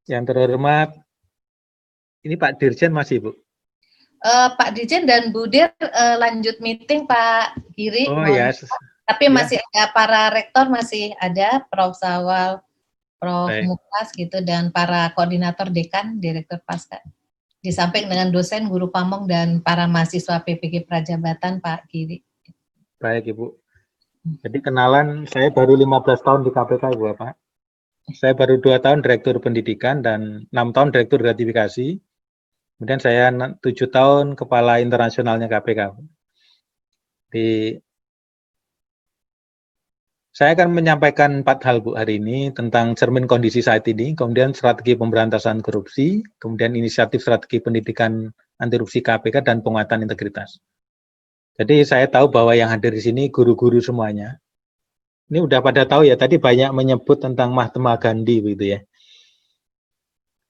Yang terhormat, ini Pak Dirjen masih, Bu? Pak Dirjen dan Bu Dir lanjut meeting, Pak Giri. Oh ya, Tapi ya. masih ada para rektor, masih ada Prof. Sawal, Prof. Baik. Mukas gitu, dan para koordinator dekan, direktur pasca. Di samping dengan dosen, guru pamong, dan para mahasiswa PPG Prajabatan, Pak Giri. Baik, Ibu. Jadi kenalan, saya baru 15 tahun di KPK, Ibu, Pak. Saya baru 2 tahun Direktur Pendidikan dan 6 tahun Direktur Gratifikasi. Kemudian saya 7 tahun Kepala Internasionalnya KPK. Saya akan menyampaikan 4 hal, Bu, hari ini tentang cermin kondisi saat ini, kemudian strategi pemberantasan korupsi, kemudian inisiatif strategi pendidikan anti korupsi KPK, dan penguatan integritas. Jadi saya tahu bahwa yang hadir di sini guru-guru semuanya. Ini udah pada tahu ya, tadi banyak menyebut tentang Mahatma Gandhi begitu ya.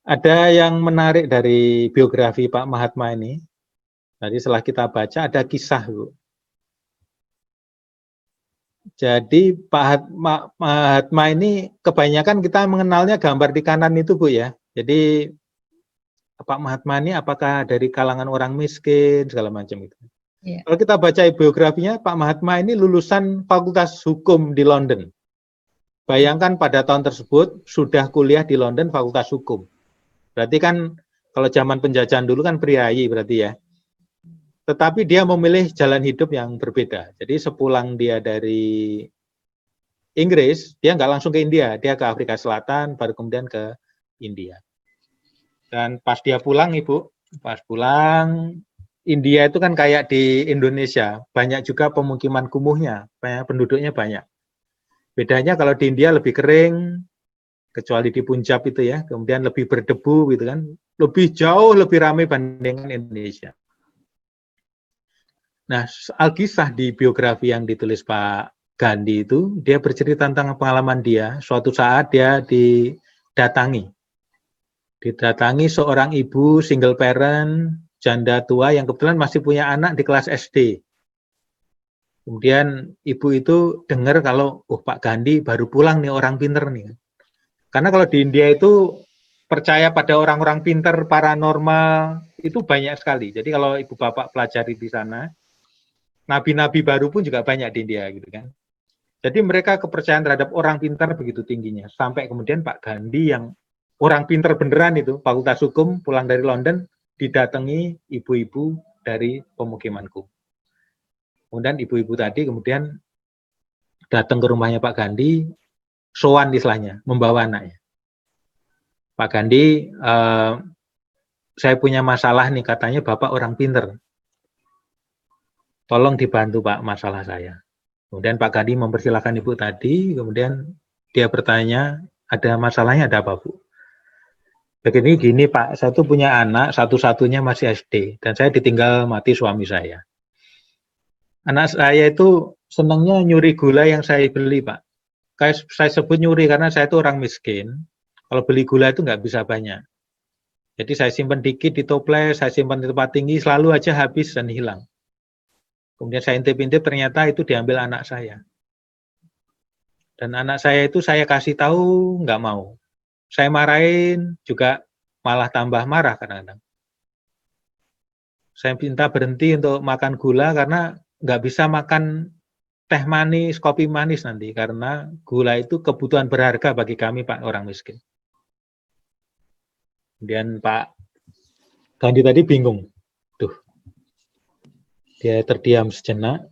Ada yang menarik dari biografi Pak Mahatma ini. Tadi setelah kita baca ada kisah, Bu. Jadi Pak Mahatma ini kebanyakan kita mengenalnya gambar di kanan itu, Bu ya. Jadi Pak Mahatma ini apakah dari kalangan orang miskin segala macam itu. Yeah. Kalau kita baca biografinya, Pak Mahatma ini lulusan Fakultas Hukum di London. Bayangkan pada tahun tersebut sudah kuliah di London Fakultas Hukum. Berarti kan kalau zaman penjajahan dulu kan priayi berarti ya. Tetapi dia memilih jalan hidup yang berbeda. Jadi sepulang dia dari Inggris, dia nggak langsung ke India, dia ke Afrika Selatan, baru kemudian ke India. Dan pas dia pulang, Ibu, pas pulang, India itu kan kayak di Indonesia, banyak juga pemukiman kumuhnya, penduduknya banyak. Bedanya kalau di India lebih kering, kecuali di Punjab itu ya, kemudian lebih berdebu gitu kan, lebih jauh lebih ramai bandingkan Indonesia. Nah, Alkisah di biografi yang ditulis Pak Gandhi itu, dia bercerita tentang pengalaman dia, suatu saat dia didatangi seorang ibu single parent, janda tua yang kebetulan masih punya anak di kelas SD. Kemudian ibu itu dengar kalau, oh Pak Gandhi baru pulang nih, orang pinter nih. Karena kalau di India itu percaya pada orang-orang pinter, paranormal, itu banyak sekali. Jadi kalau ibu bapak pelajari di sana, nabi-nabi baru pun juga banyak di India gitu kan. Jadi mereka kepercayaan terhadap orang pintar begitu tingginya. Sampai kemudian Pak Gandhi yang orang pintar beneran itu, Fakultas Hukum, pulang dari London, didatangi ibu-ibu dari pemukimanku. Kemudian ibu-ibu tadi kemudian datang ke rumahnya Pak Gandhi, sowan istilahnya, membawa anaknya. Pak Gandhi, saya punya masalah nih, katanya Bapak orang pinter. Tolong dibantu Pak masalah saya. Kemudian Pak Gandhi mempersilahkan ibu tadi, kemudian dia bertanya, ada masalahnya ada apa Bu? Begini gini Pak, saya tuh punya anak, satu-satunya masih SD, dan saya ditinggal mati suami saya. Anak saya itu senangnya nyuri gula yang saya beli Pak. Kayak saya sebut nyuri karena saya itu orang miskin, kalau beli gula itu nggak bisa banyak. Jadi saya simpan dikit di toples, saya simpan di tempat tinggi, selalu aja habis dan hilang. Kemudian saya intip-intip ternyata itu diambil anak saya. Dan anak saya itu saya kasih tahu nggak mau. Saya marahin juga malah tambah marah kadang-kadang. Saya minta berhenti untuk makan gula karena nggak bisa makan teh manis, kopi manis nanti. Karena gula itu kebutuhan berharga bagi kami Pak orang miskin. Kemudian Pak Gandhi tadi bingung. Duh, dia terdiam sejenak.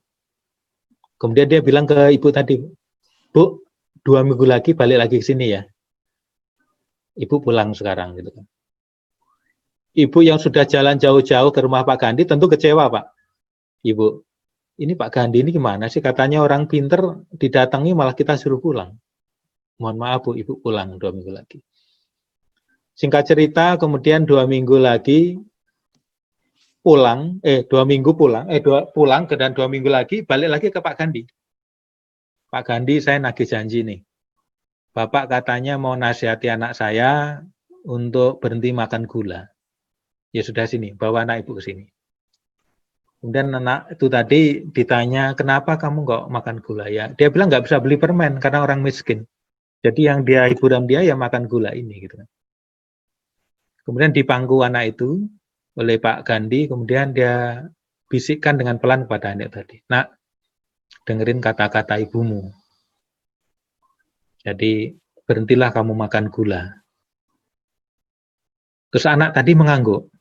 Kemudian dia bilang ke ibu tadi, Bu, 2 minggu lagi balik lagi ke sini ya. Ibu pulang sekarang gitu kan. Ibu yang sudah jalan jauh-jauh ke rumah Pak Gandhi tentu kecewa Pak. Ibu, ini Pak Gandhi ini gimana sih? Katanya orang pinter didatangi malah kita suruh pulang. Mohon maaf Bu, Ibu pulang 2 minggu lagi. Singkat cerita, kemudian 2 minggu lagi pulang, 2 minggu pulang, pulang dan 2 minggu lagi balik lagi ke Pak Gandhi. Pak Gandhi, saya nagih janji nih. Bapak katanya mau nasihati anak saya untuk berhenti makan gula. Ya sudah sini, bawa anak ibu ke sini. Kemudian anak itu tadi ditanya, kenapa kamu nggak makan gula ya? Dia bilang nggak bisa beli permen karena orang miskin. Jadi yang dia hiburan dia ya makan gula ini gitu kan. Kemudian dipangku anak itu oleh Pak Gandhi, kemudian dia bisikkan dengan pelan kepada anak tadi, "Nak, dengerin kata-kata ibumu. Jadi berhentilah kamu makan gula." Terus anak tadi mengangguk.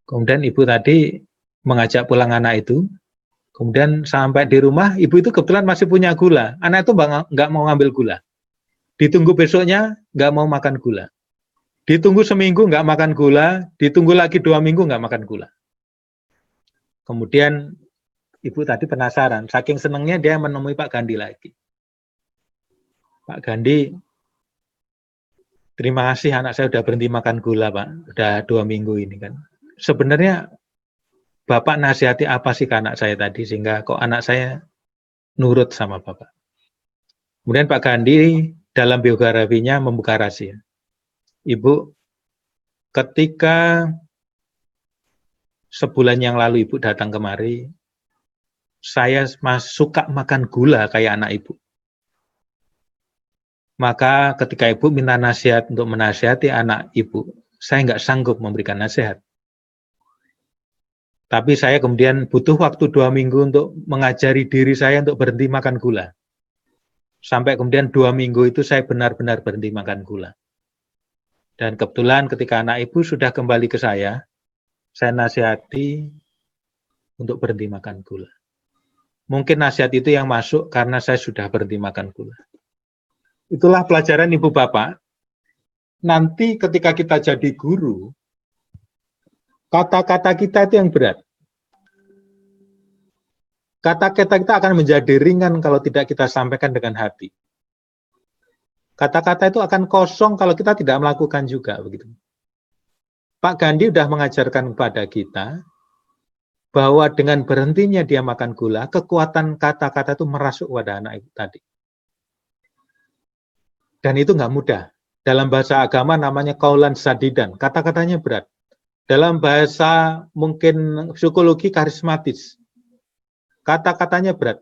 Kemudian ibu tadi mengajak pulang anak itu. Kemudian sampai di rumah, ibu itu kebetulan masih punya gula. Anak itu nggak mau ngambil gula. Ditunggu besoknya, nggak mau makan gula. Ditunggu seminggu, nggak makan gula. Ditunggu lagi 2 minggu, nggak makan gula. Kemudian ibu tadi penasaran. Saking senangnya dia menemui Pak Gandhi lagi. "Pak Gandhi, terima kasih anak saya udah berhenti makan gula, Pak. Udah 2 minggu ini kan. Sebenarnya Bapak nasihati apa sih ke anak saya tadi sehingga kok anak saya nurut sama Bapak?" Kemudian Pak Gandhi dalam biografinya membuka rahasia. "Ibu, ketika sebulan yang lalu Ibu datang kemari, saya suka makan gula kayak anak Ibu. Maka ketika Ibu minta nasihat untuk menasihati anak Ibu, saya nggak sanggup memberikan nasihat. Tapi saya kemudian butuh waktu 2 minggu untuk mengajari diri saya untuk berhenti makan gula. Sampai kemudian 2 minggu itu saya benar-benar berhenti makan gula. Dan kebetulan ketika anak Ibu sudah kembali ke saya nasihati untuk berhenti makan gula. Mungkin nasihat itu yang masuk karena saya sudah berhenti makan gula." Itulah pelajaran Ibu Bapak. Nanti ketika kita jadi guru, kata-kata kita itu yang berat. Kata-kata kita akan menjadi ringan kalau tidak kita sampaikan dengan hati. Kata-kata itu akan kosong kalau kita tidak melakukan juga, begitu. Pak Gandhi sudah mengajarkan kepada kita bahwa dengan berhentinya dia makan gula, kekuatan kata-kata itu merasuk pada anak itu tadi. Dan itu nggak mudah. Dalam bahasa agama namanya qaulan sadidan, kata-katanya berat. Dalam bahasa mungkin psikologi karismatis, kata-katanya berat.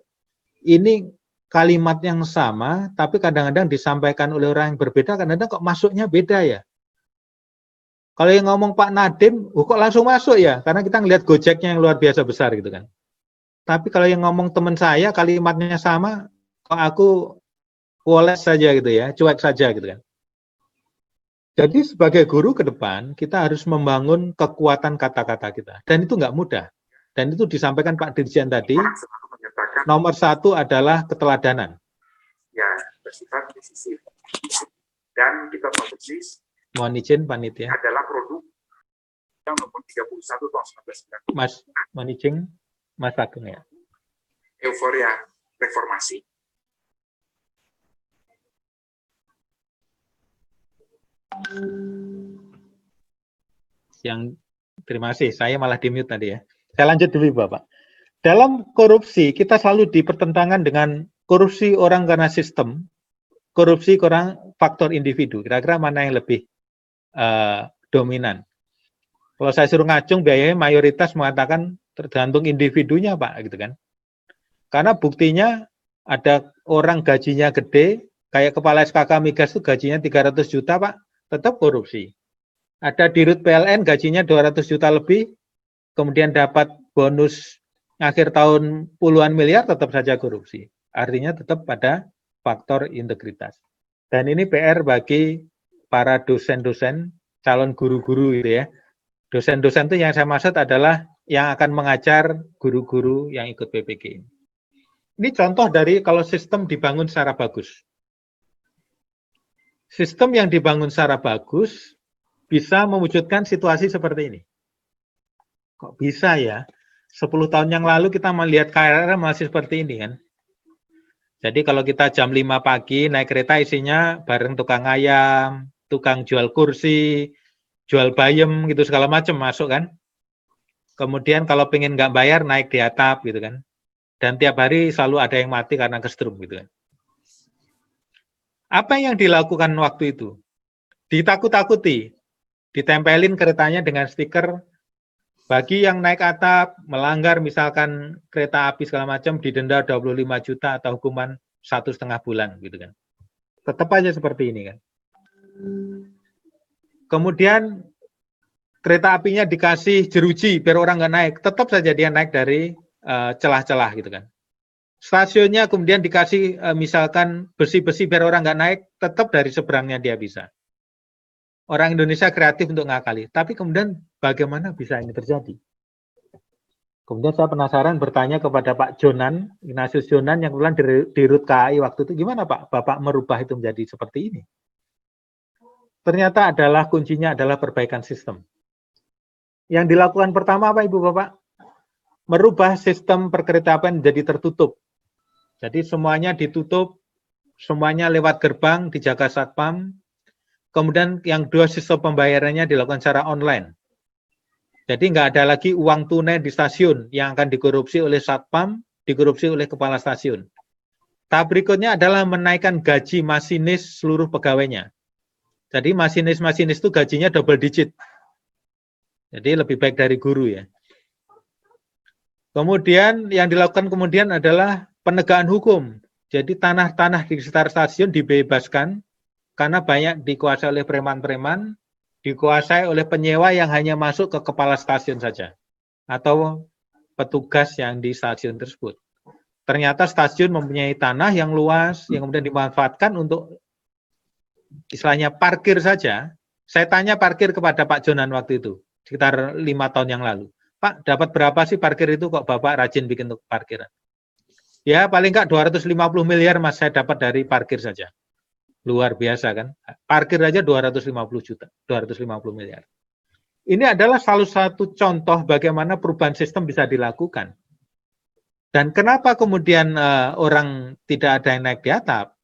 Ini kalimat yang sama, tapi kadang-kadang disampaikan oleh orang yang berbeda, kadang-kadang kok masuknya beda ya. Kalau yang ngomong Pak Nadiem, kok langsung masuk ya, karena kita ngelihat gojeknya yang luar biasa besar gitu kan. Tapi kalau yang ngomong teman saya, kalimatnya sama, kok aku woles saja gitu ya, cuek saja gitu kan. Jadi sebagai guru ke depan, kita harus membangun kekuatan kata-kata kita. Dan itu nggak mudah. Dan itu disampaikan Pak Dirjen tadi, nomor 1 adalah keteladanan. Ya, bersifat decisif. Dan kita produksi Mohon izin panitia. adalah produk yang nomor 31 tahun 1990. Mas, mohon izin, Mas Agung ya. Euforia reformasi. Terima kasih, saya malah di-mute tadi ya. Saya lanjut dulu Bapak. Dalam korupsi, kita selalu dipertentangan dengan korupsi orang karena sistem, korupsi orang faktor individu. Kira-kira mana yang lebih dominan? Kalau saya suruh ngacung, biayanya mayoritas mengatakan tergantung individunya Pak, gitu kan. Karena buktinya ada orang gajinya gede, kayak kepala SKK Migas itu gajinya 300 juta Pak, tetap korupsi. Ada dirut PLN gajinya 200 juta lebih, kemudian dapat bonus akhir tahun puluhan miliar, tetap saja korupsi. Artinya tetap pada faktor integritas. Dan ini PR bagi para dosen-dosen, calon guru-guru gitu ya. Dosen-dosen itu yang saya maksud adalah yang akan mengajar guru-guru yang ikut PPG ini. Ini contoh dari kalau sistem dibangun secara bagus. Sistem yang dibangun secara bagus bisa mewujudkan situasi seperti ini. Kok bisa ya? 10 tahun yang lalu kita melihat KRL masih seperti ini kan. Jadi kalau kita jam 5 pagi naik kereta isinya bareng tukang ayam, tukang jual kursi, jual bayam gitu segala macam masuk kan. Kemudian kalau pengen nggak bayar naik di atap gitu kan. Dan tiap hari selalu ada yang mati karena kesetrum gitu kan. Apa yang dilakukan waktu itu? Ditakut-takuti. Ditempelin keretanya dengan stiker, bagi yang naik atap, melanggar misalkan kereta api segala macam, didenda 25 juta atau hukuman 1,5 bulan gitu kan. Tetap aja seperti ini kan. kemudian kereta apinya dikasih jeruji biar orang nggak naik, tetap saja dia naik dari celah-celah gitu kan. Stasiunnya kemudian dikasih misalkan besi-besi biar orang nggak naik, tetap dari seberangnya dia bisa. Orang Indonesia kreatif untuk ngakali, tapi kemudian bagaimana bisa ini terjadi? Kemudian saya penasaran bertanya kepada Pak Jonan, Ignatius Jonan yang kebetulan di Rut KAI waktu itu, gimana Pak, Bapak merubah itu menjadi seperti ini? Ternyata adalah kuncinya adalah perbaikan sistem. Yang dilakukan pertama apa Ibu Bapak? Merubah sistem perkeretaapian menjadi tertutup. Jadi semuanya ditutup, semuanya lewat gerbang, dijaga satpam. Kemudian yang kedua sistem pembayarannya dilakukan secara online. Jadi nggak ada lagi uang tunai di stasiun yang akan dikorupsi oleh satpam, dikorupsi oleh kepala stasiun. Tahap berikutnya adalah menaikkan gaji masinis seluruh pegawainya. Jadi masinis-masinis itu gajinya double digit. Jadi lebih baik dari guru ya. Kemudian yang dilakukan kemudian adalah penegakan hukum. Jadi tanah-tanah di sekitar stasiun dibebaskan karena banyak dikuasai oleh preman-preman, dikuasai oleh penyewa yang hanya masuk ke kepala stasiun saja atau petugas yang di stasiun tersebut. Ternyata stasiun mempunyai tanah yang luas yang kemudian dimanfaatkan untuk istilahnya parkir saja. Saya tanya parkir kepada Pak Jonan waktu itu, sekitar 5 tahun yang lalu. Pak, dapat berapa sih parkir itu kok Bapak rajin bikin untuk parkiran? Ya, paling enggak 250 miliar Mas saya dapat dari parkir saja. Luar biasa kan? Parkir aja 250 juta, 250 miliar. Ini adalah salah satu contoh bagaimana perubahan sistem bisa dilakukan. Dan kenapa kemudian orang tidak ada yang naik di atap?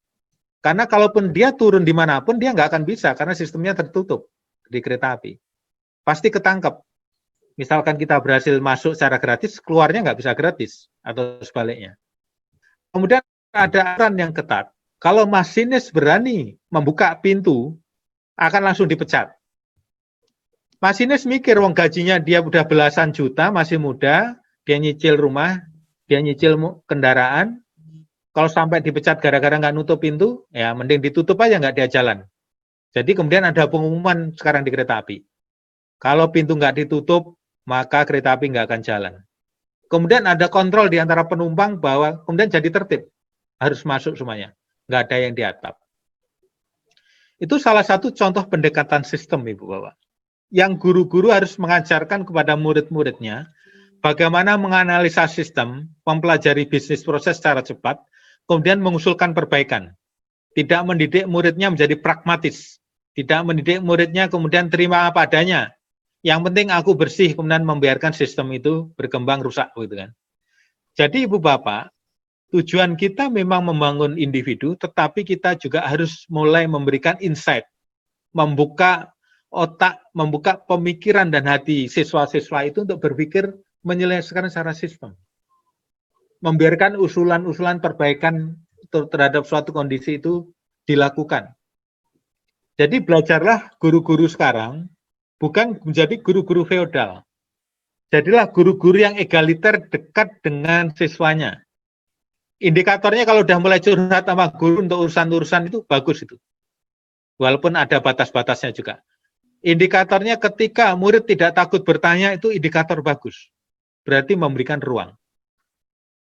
Karena kalaupun dia turun dimanapun, dia nggak akan bisa, karena sistemnya tertutup di kereta api. Pasti ketangkep. Misalkan kita berhasil masuk secara gratis, keluarnya nggak bisa gratis, atau sebaliknya. Kemudian ada aturan yang ketat. Kalau masinis berani membuka pintu, akan langsung dipecat. Masinis mikir, wong gajinya dia udah belasan juta, masih muda, dia nyicil rumah, dia nyicil kendaraan, kalau sampai dipecat gara-gara nggak nutup pintu, ya mending ditutup aja nggak dia jalan. Jadi kemudian ada pengumuman sekarang di kereta api. Kalau pintu nggak ditutup, maka kereta api nggak akan jalan. Kemudian ada kontrol di antara penumpang bahwa kemudian jadi tertib, harus masuk semuanya. Nggak ada yang di atap. Itu salah satu contoh pendekatan sistem, Ibu Bapak. Yang guru-guru harus mengajarkan kepada murid-muridnya bagaimana menganalisa sistem, mempelajari bisnis proses secara cepat, kemudian mengusulkan perbaikan. Tidak mendidik muridnya menjadi pragmatis. Tidak mendidik muridnya kemudian terima apa adanya. Yang penting aku bersih, kemudian membiarkan sistem itu berkembang rusak, gitu kan. Jadi Ibu Bapak, tujuan kita memang membangun individu, tetapi kita juga harus mulai memberikan insight, membuka otak, membuka pemikiran dan hati siswa-siswa itu untuk berpikir menyelesaikan secara sistem. Membiarkan usulan-usulan perbaikan terhadap suatu kondisi itu dilakukan. Jadi belajarlah guru-guru sekarang, bukan menjadi guru-guru feodal. Jadilah guru-guru yang egaliter, dekat dengan siswanya. Indikatornya kalau udah mulai curhat sama guru untuk urusan-urusan itu bagus itu. Walaupun ada batas-batasnya juga. Indikatornya ketika murid tidak takut bertanya itu indikator bagus. Berarti memberikan ruang.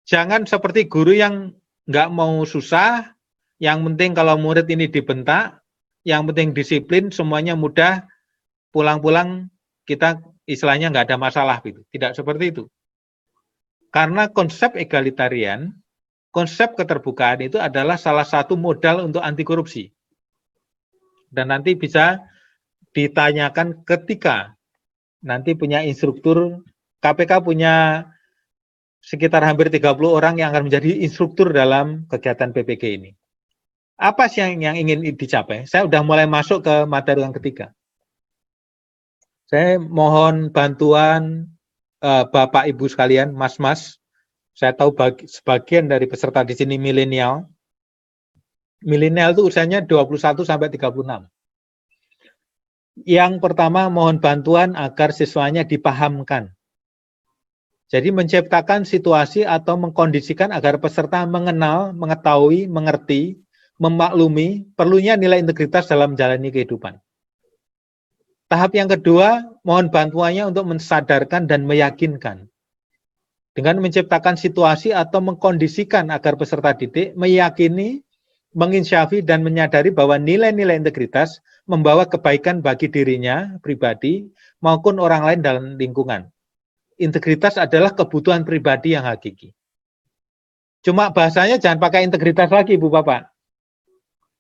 Jangan seperti guru yang nggak mau susah, yang penting kalau murid ini dibentak, yang penting disiplin, semuanya mudah, pulang-pulang kita istilahnya nggak ada masalah gitu. Tidak seperti itu. Karena konsep egalitarian, konsep keterbukaan itu adalah salah satu modal untuk anti korupsi. Dan nanti bisa ditanyakan ketika nanti punya instruktur, KPK punya sekitar hampir 30 orang yang akan menjadi instruktur dalam kegiatan PPG ini. Apa sih yang ingin dicapai? Saya sudah mulai masuk ke materi yang ketiga. Saya mohon bantuan Bapak Ibu sekalian, Mas-mas. Saya tahu sebagian dari peserta di sini milenial. Milenial itu usianya 21 sampai 36. Yang pertama mohon bantuan agar siswanya dipahamkan. Jadi menciptakan situasi atau mengkondisikan agar peserta mengenal, mengetahui, mengerti, memaklumi perlunya nilai integritas dalam menjalani kehidupan. Tahap yang kedua, mohon bantuannya untuk mensadarkan dan meyakinkan. Dengan menciptakan situasi atau mengkondisikan agar peserta didik meyakini, menginsyafi, dan menyadari bahwa nilai-nilai integritas membawa kebaikan bagi dirinya pribadi maupun orang lain dalam lingkungan. Integritas adalah kebutuhan pribadi yang hakiki. Cuma bahasanya jangan pakai integritas lagi, Bu Bapak.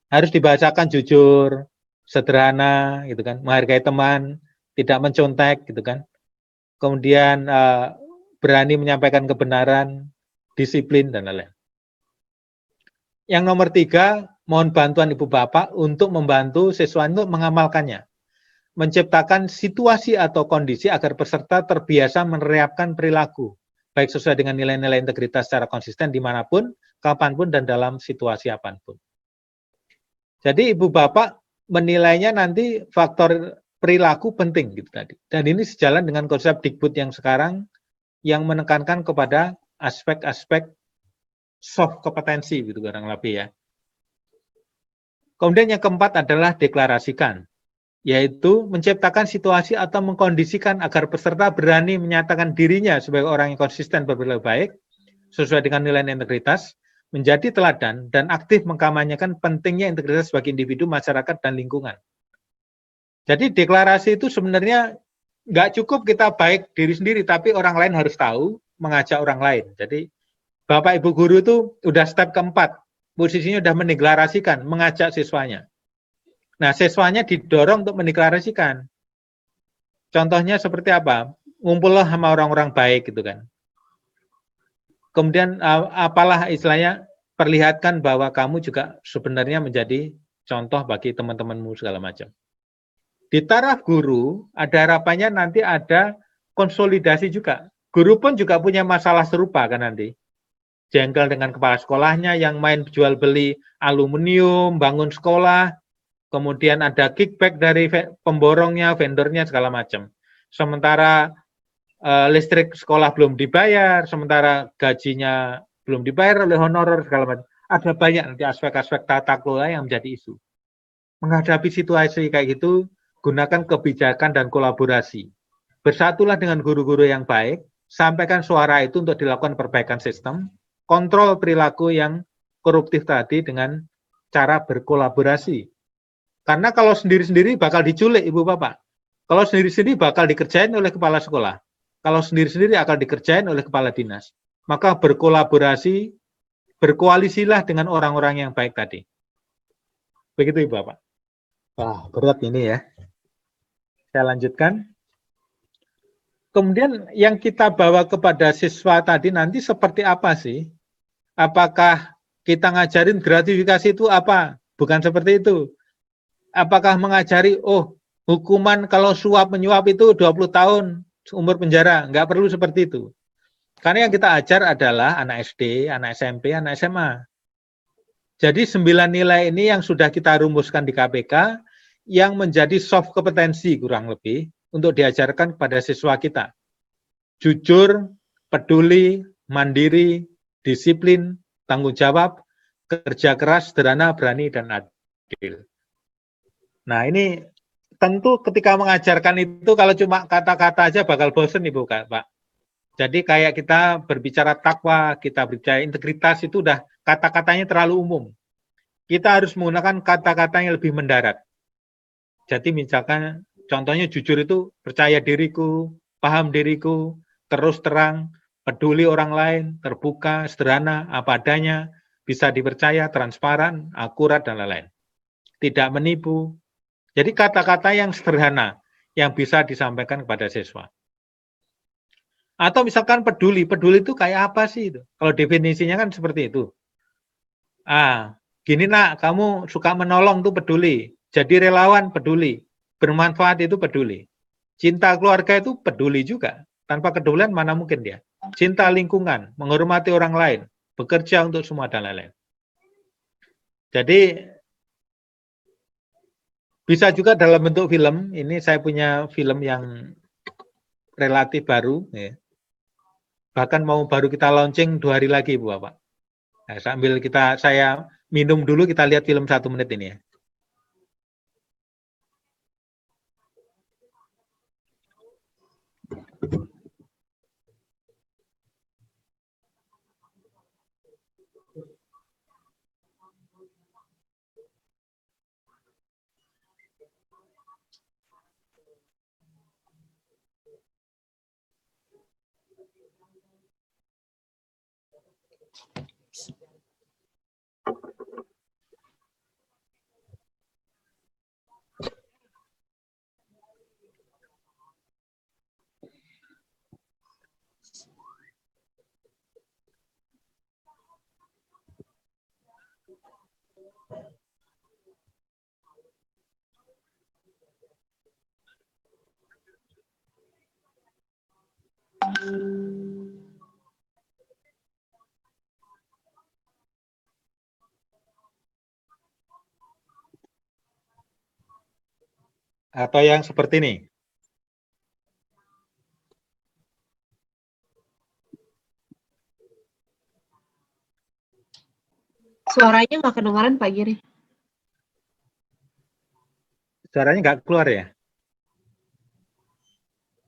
Harus dibahasakan jujur, sederhana, gitu kan, menghargai teman, tidak mencontek, gitu kan. Kemudian berani menyampaikan kebenaran, disiplin, dan lain-lain. Yang nomor 3, mohon bantuan Ibu Bapak untuk membantu siswa untuk mengamalkannya. Menciptakan situasi atau kondisi agar peserta terbiasa menerapkan perilaku, baik sesuai dengan nilai-nilai integritas secara konsisten dimanapun, kapanpun, dan dalam situasi apapun. Jadi Ibu Bapak menilainya nanti faktor perilaku penting gitu tadi. Dan ini sejalan dengan konsep Dikbud yang sekarang yang menekankan kepada aspek-aspek soft kompetensi gitu kurang lebih ya. Kemudian yang keempat adalah deklarasikan, yaitu menciptakan situasi atau mengkondisikan agar peserta berani menyatakan dirinya sebagai orang yang konsisten berperilaku baik sesuai dengan nilai integritas, menjadi teladan dan aktif mengkampanyekan pentingnya integritas bagi individu, masyarakat, dan lingkungan. Jadi deklarasi itu sebenarnya nggak cukup kita baik diri sendiri, tapi orang lain harus tahu, mengajak orang lain. Jadi Bapak Ibu guru itu udah step keempat, posisinya udah mendeklarasikan, mengajak siswanya. Nah, siswanya didorong untuk mendeklarasikan. Contohnya seperti apa? Ngumpullah sama orang-orang baik gitu kan. Kemudian apalah istilahnya, perlihatkan bahwa kamu juga sebenarnya menjadi contoh bagi teman-temanmu segala macam. Di taraf guru, ada harapannya nanti ada konsolidasi juga. Guru pun juga punya masalah serupa kan nanti. Jengkel dengan kepala sekolahnya yang main jual beli aluminium, bangun sekolah, kemudian ada kickback dari pemborongnya, vendornya segala macam. Sementara listrik sekolah belum dibayar, sementara gajinya belum dibayar oleh honorer segala macam. Ada banyak nanti aspek-aspek tata kelola yang menjadi isu. Menghadapi situasi kayak gitu, gunakan kebijakan dan kolaborasi. Bersatulah dengan guru-guru yang baik, sampaikan suara itu untuk dilakukan perbaikan sistem, kontrol perilaku yang koruptif tadi dengan cara berkolaborasi. Karena kalau sendiri-sendiri bakal diculik Ibu Bapak. Kalau sendiri-sendiri bakal dikerjain oleh kepala sekolah. Kalau sendiri-sendiri akan dikerjain oleh kepala dinas. Maka berkolaborasi, berkoalisilah dengan orang-orang yang baik tadi. Begitu Ibu Bapak. Wah, berat ini ya. Saya lanjutkan. Kemudian yang kita bawa kepada siswa tadi nanti seperti apa sih? Apakah kita ngajarin gratifikasi itu apa? Bukan seperti itu. Apakah mengajari, oh hukuman kalau suap menyuap itu 20 tahun umur penjara? Nggak perlu seperti itu. Karena yang kita ajar adalah anak SD, anak SMP, anak SMA. Jadi 9 nilai ini yang sudah kita rumuskan di KPK yang menjadi soft kompetensi kurang lebih untuk diajarkan kepada siswa kita. Jujur, peduli, mandiri, disiplin, tanggung jawab, kerja keras, sederhana, berani, dan adil. Nah ini tentu ketika mengajarkan itu kalau cuma kata-kata aja bakal bosen Ibu Pak. Jadi kayak kita berbicara takwa, kita berbicara integritas itu udah kata-katanya terlalu umum. Kita harus menggunakan kata-kata yang lebih mendarat. Jadi misalkan contohnya jujur itu percaya diriku, paham diriku, terus terang, peduli orang lain, terbuka, sederhana, apa adanya, bisa dipercaya, transparan, akurat, dan lain-lain. Tidak menipu. Jadi kata-kata yang sederhana yang bisa disampaikan kepada siswa. Atau misalkan peduli itu kayak apa sih itu? Kalau definisinya kan seperti itu. Gini nak, kamu suka menolong tuh peduli. Jadi relawan peduli. Bermanfaat itu peduli. Cinta keluarga itu peduli juga. Tanpa kepedulian mana mungkin dia. Cinta lingkungan, menghormati orang lain, bekerja untuk semua dan lain-lain. Jadi bisa juga dalam bentuk film. Ini saya punya film yang relatif baru. Ya. Bahkan mau baru kita launching 2 hari lagi, Bu Bapak. Nah, sambil saya minum dulu, kita lihat film 1 menit ini ya. Atau yang seperti ini. Suaranya nggak kedengaran Pak Giri. Suaranya nggak keluar ya?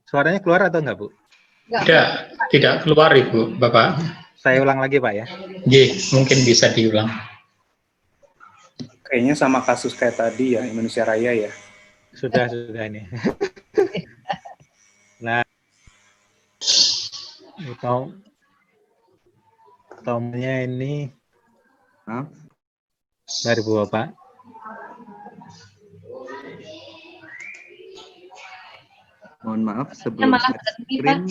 Suaranya keluar atau enggak, Bu? Tidak keluar Ibu, Bapak. Saya ulang lagi, Pak ya. Mungkin bisa diulang. Kayaknya sama kasus kayak tadi ya, Indonesia Raya ya. Sudah ini. Nah, tomnya ini dari Bu Bapak. Mohon maaf sebelum malah share berhenti, screen.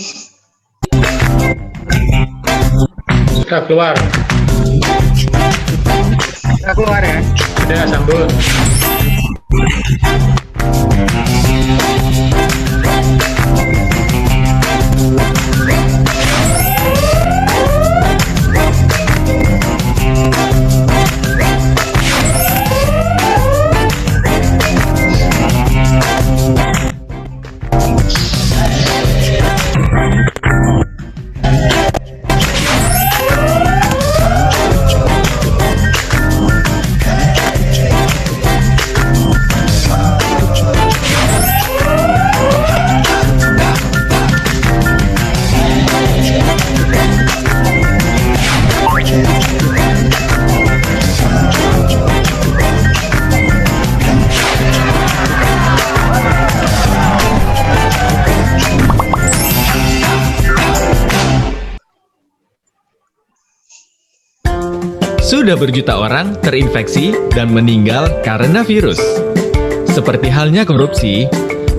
Sudah keluar. Sudah keluar ya? Sudah sambung. Sudah berjuta orang terinfeksi dan meninggal karena virus. Seperti halnya korupsi,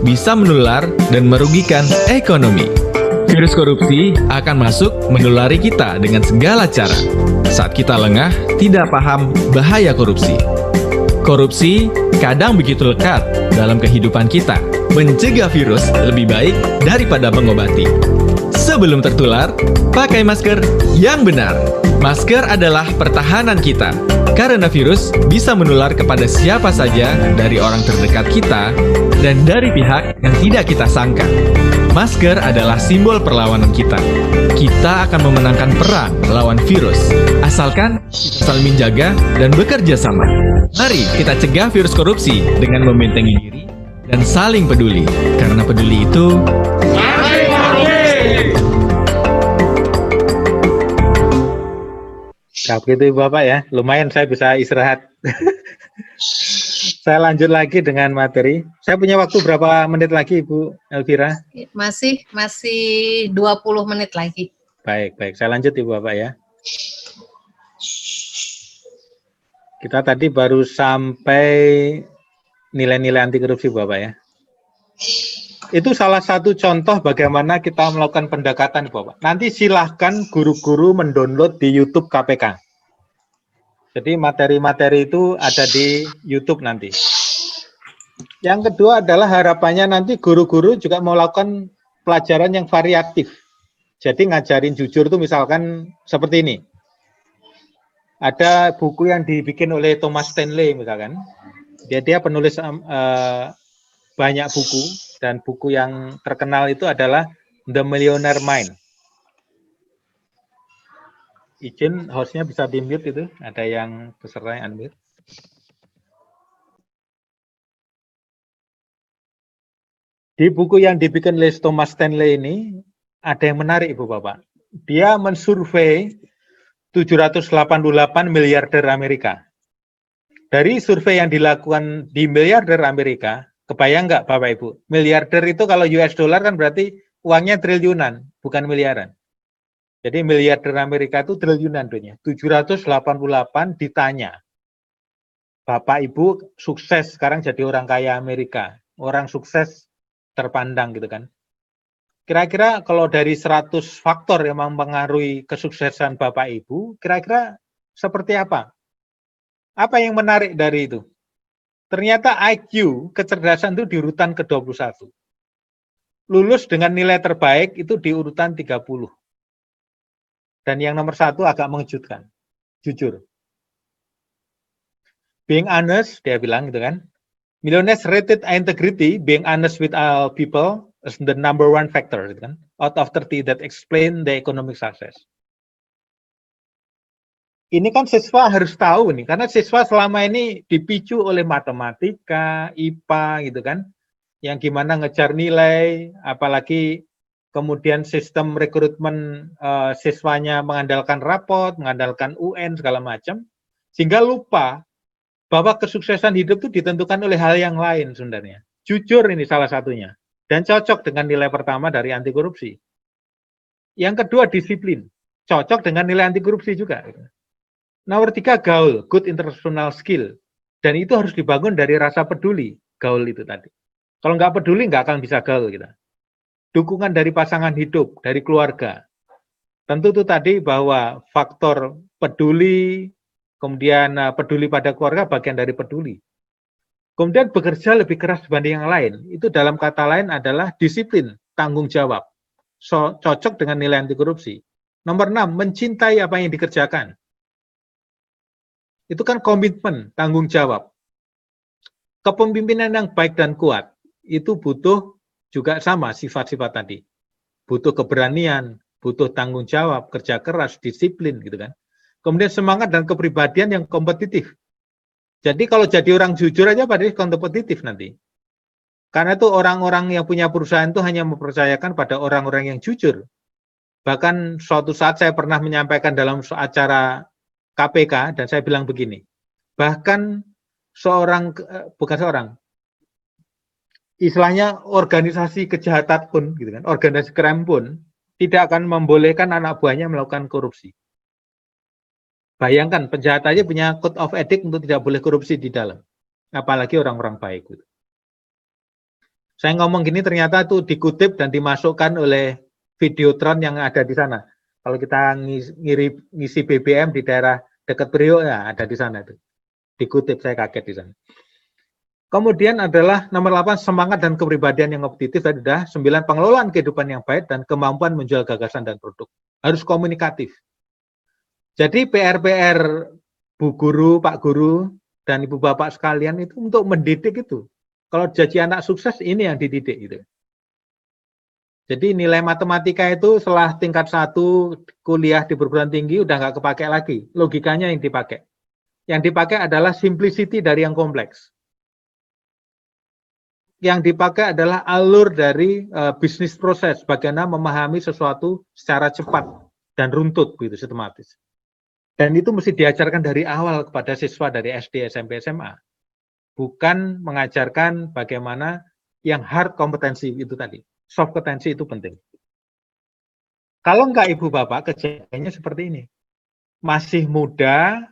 bisa menular dan merugikan ekonomi. Virus korupsi akan masuk menulari kita dengan segala cara. Saat kita lengah, tidak paham bahaya korupsi. Korupsi kadang begitu lekat dalam kehidupan kita. Mencegah virus lebih baik daripada mengobati. Sebelum tertular, pakai masker yang benar. Masker adalah pertahanan kita, karena virus bisa menular kepada siapa saja dari orang terdekat kita dan dari pihak yang tidak kita sangka. Masker adalah simbol perlawanan kita. Kita akan memenangkan perang melawan virus, asalkan saling menjaga dan bekerja sama. Mari kita cegah virus korupsi dengan membentengi diri dan saling peduli, karena peduli itu Nah, begitu Bapak ya, lumayan saya bisa istirahat. Saya lanjut lagi dengan materi. Saya punya waktu berapa menit lagi, Ibu Elvira? Masih 20 menit lagi. Baik. Saya lanjut, Ibu Bapak ya. Kita tadi baru sampai nilai-nilai anti korupsi, Bapak ya. Itu salah satu contoh bagaimana kita melakukan pendekatan, Bapak. Nanti silahkan guru-guru mendownload di YouTube KPK. Jadi materi-materi itu ada di YouTube nanti. Yang kedua adalah harapannya nanti guru-guru juga melakukan pelajaran yang variatif. Jadi ngajarin jujur itu misalkan seperti ini. Ada buku yang dibikin oleh Thomas Stanley misalkan. Dia penulis banyak buku, dan buku yang terkenal itu adalah The Millionaire Mind. Izin hostnya bisa di-mute itu, ada yang peserta yang unmute. Di buku yang dibikin oleh Thomas Stanley ini ada yang menarik, Ibu Bapak. Dia mensurvei 788 miliarder Amerika. Dari survei yang dilakukan di miliarder Amerika, kebayang nggak Bapak Ibu? Miliarder itu kalau US dollar kan berarti uangnya triliunan, bukan miliaran. Jadi miliarder Amerika itu triliunan dunia. 788 ditanya. Bapak Ibu sukses sekarang jadi orang kaya Amerika. Orang sukses terpandang gitu kan. Kira-kira kalau dari 100 faktor yang mempengaruhi kesuksesan Bapak Ibu, kira-kira seperti apa? Apa yang menarik dari itu? Ternyata IQ, kecerdasan itu di urutan ke-21. Lulus dengan nilai terbaik itu di urutan 30. Dan yang nomor 1 agak mengejutkan. Jujur. Being honest, dia bilang gitu kan. Millionaires rated integrity, being honest with all people, as the number 1 factor, gitu kan, out of 30 that explain the economic success. Ini kan siswa harus tahu nih, karena siswa selama ini dipicu oleh matematika, IPA, gitu kan, yang gimana ngejar nilai, apalagi kemudian sistem rekrutmen siswanya mengandalkan rapot, mengandalkan UN, segala macam, sehingga lupa bahwa kesuksesan hidup itu ditentukan oleh hal yang lain sebenarnya. Jujur ini salah satunya. Dan cocok dengan nilai pertama dari anti korupsi. Yang kedua disiplin. Cocok dengan nilai anti korupsi juga. Nomor 3 gaul, good interpersonal skill. Dan itu harus dibangun dari rasa peduli. Gaul itu tadi. Kalau nggak peduli nggak akan bisa gaul kita. Dukungan dari pasangan hidup, dari keluarga. Tentu itu tadi bahwa faktor peduli, kemudian peduli pada keluarga bagian dari peduli. Kemudian bekerja lebih keras dibanding yang lain. Itu dalam kata lain adalah disiplin, tanggung jawab. Cocok dengan nilai anti korupsi. Nomor 6, mencintai apa yang dikerjakan. Itu kan komitmen, tanggung jawab. Kepemimpinan yang baik dan kuat, itu butuh juga sama sifat-sifat tadi. Butuh keberanian, butuh tanggung jawab, kerja keras, disiplin gitu kan. Kemudian semangat dan kepribadian yang kompetitif. Jadi kalau jadi orang jujur aja pada kompetitif nanti. Karena itu orang-orang yang punya perusahaan itu hanya mempercayakan pada orang-orang yang jujur. Bahkan suatu saat saya pernah menyampaikan dalam acara KPK dan saya bilang begini. Bahkan istilahnya organisasi kejahatan pun gitu kan, organisasi krim pun tidak akan membolehkan anak buahnya melakukan korupsi. Bayangkan, penjahat aja punya code of ethic untuk tidak boleh korupsi di dalam. Apalagi orang-orang baik. Saya ngomong gini ternyata itu dikutip dan dimasukkan oleh Videotron yang ada di sana. Kalau kita ngisi BBM di daerah dekat Priok, ya ada di sana. Itu. Dikutip, saya kaget di sana. Kemudian adalah nomor 8, semangat dan kepribadian yang kompetitif. Tadi sudah 9, pengelolaan kehidupan yang baik dan kemampuan menjual gagasan dan produk. Harus komunikatif. Jadi PR-PR Bu Guru, Pak Guru, dan Ibu Bapak sekalian itu untuk mendidik itu. Kalau jadi anak sukses, ini yang dididik. Gitu. Jadi nilai matematika itu setelah tingkat 1 kuliah di perguruan tinggi udah nggak kepakai lagi. Logikanya yang dipakai. Yang dipakai adalah simplicity dari yang kompleks. Yang dipakai adalah alur dari bisnis proses. Bagaimana memahami sesuatu secara cepat dan runtut, gitu, sistematis. Dan itu mesti diajarkan dari awal kepada siswa dari SD, SMP, SMA. Bukan mengajarkan bagaimana yang hard kompetensi itu tadi. Soft kompetensi itu penting. Kalau enggak Ibu Bapak, kejadiannya seperti ini. Masih muda,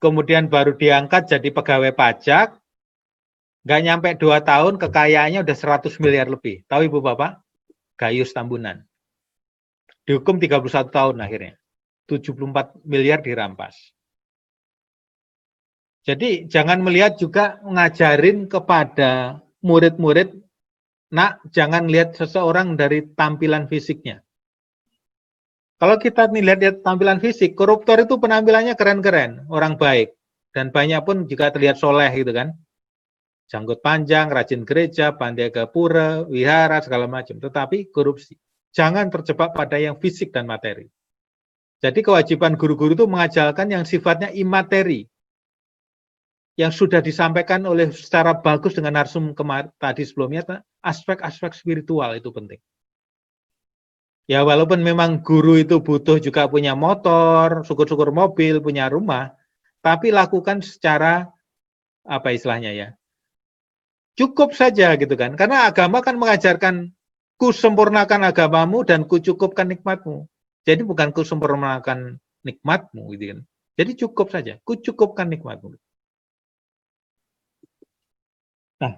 kemudian baru diangkat jadi pegawai pajak, nggak nyampe 2 tahun, kekayaannya udah 100 miliar lebih. Tahu Ibu Bapak? Gayus Tambunan. Dihukum 31 tahun akhirnya. 74 miliar dirampas. Jadi jangan melihat juga ngajarin kepada murid-murid, nak jangan lihat seseorang dari tampilan fisiknya. Kalau kita lihat tampilan fisik, koruptor itu penampilannya keren-keren, orang baik. Dan banyak pun juga terlihat soleh gitu kan. Janggut panjang, rajin gereja, pandai ke pura, wihara, segala macam. Tetapi korupsi. Jangan terjebak pada yang fisik dan materi. Jadi kewajiban guru-guru itu mengajarkan yang sifatnya imateri. yang sudah disampaikan oleh secara bagus dengan narsum tadi sebelumnya, aspek-aspek spiritual itu penting. Ya walaupun memang guru itu butuh juga punya motor, syukur-syukur mobil, punya rumah, tapi lakukan secara apa istilahnya ya, cukup saja gitu kan. Karena agama kan mengajarkan ku sempurnakan agamamu dan ku cukupkan nikmatmu. Jadi bukan ku sempurnakan nikmatmu gitu kan. Jadi cukup saja, ku cukupkan nikmatmu. Nah,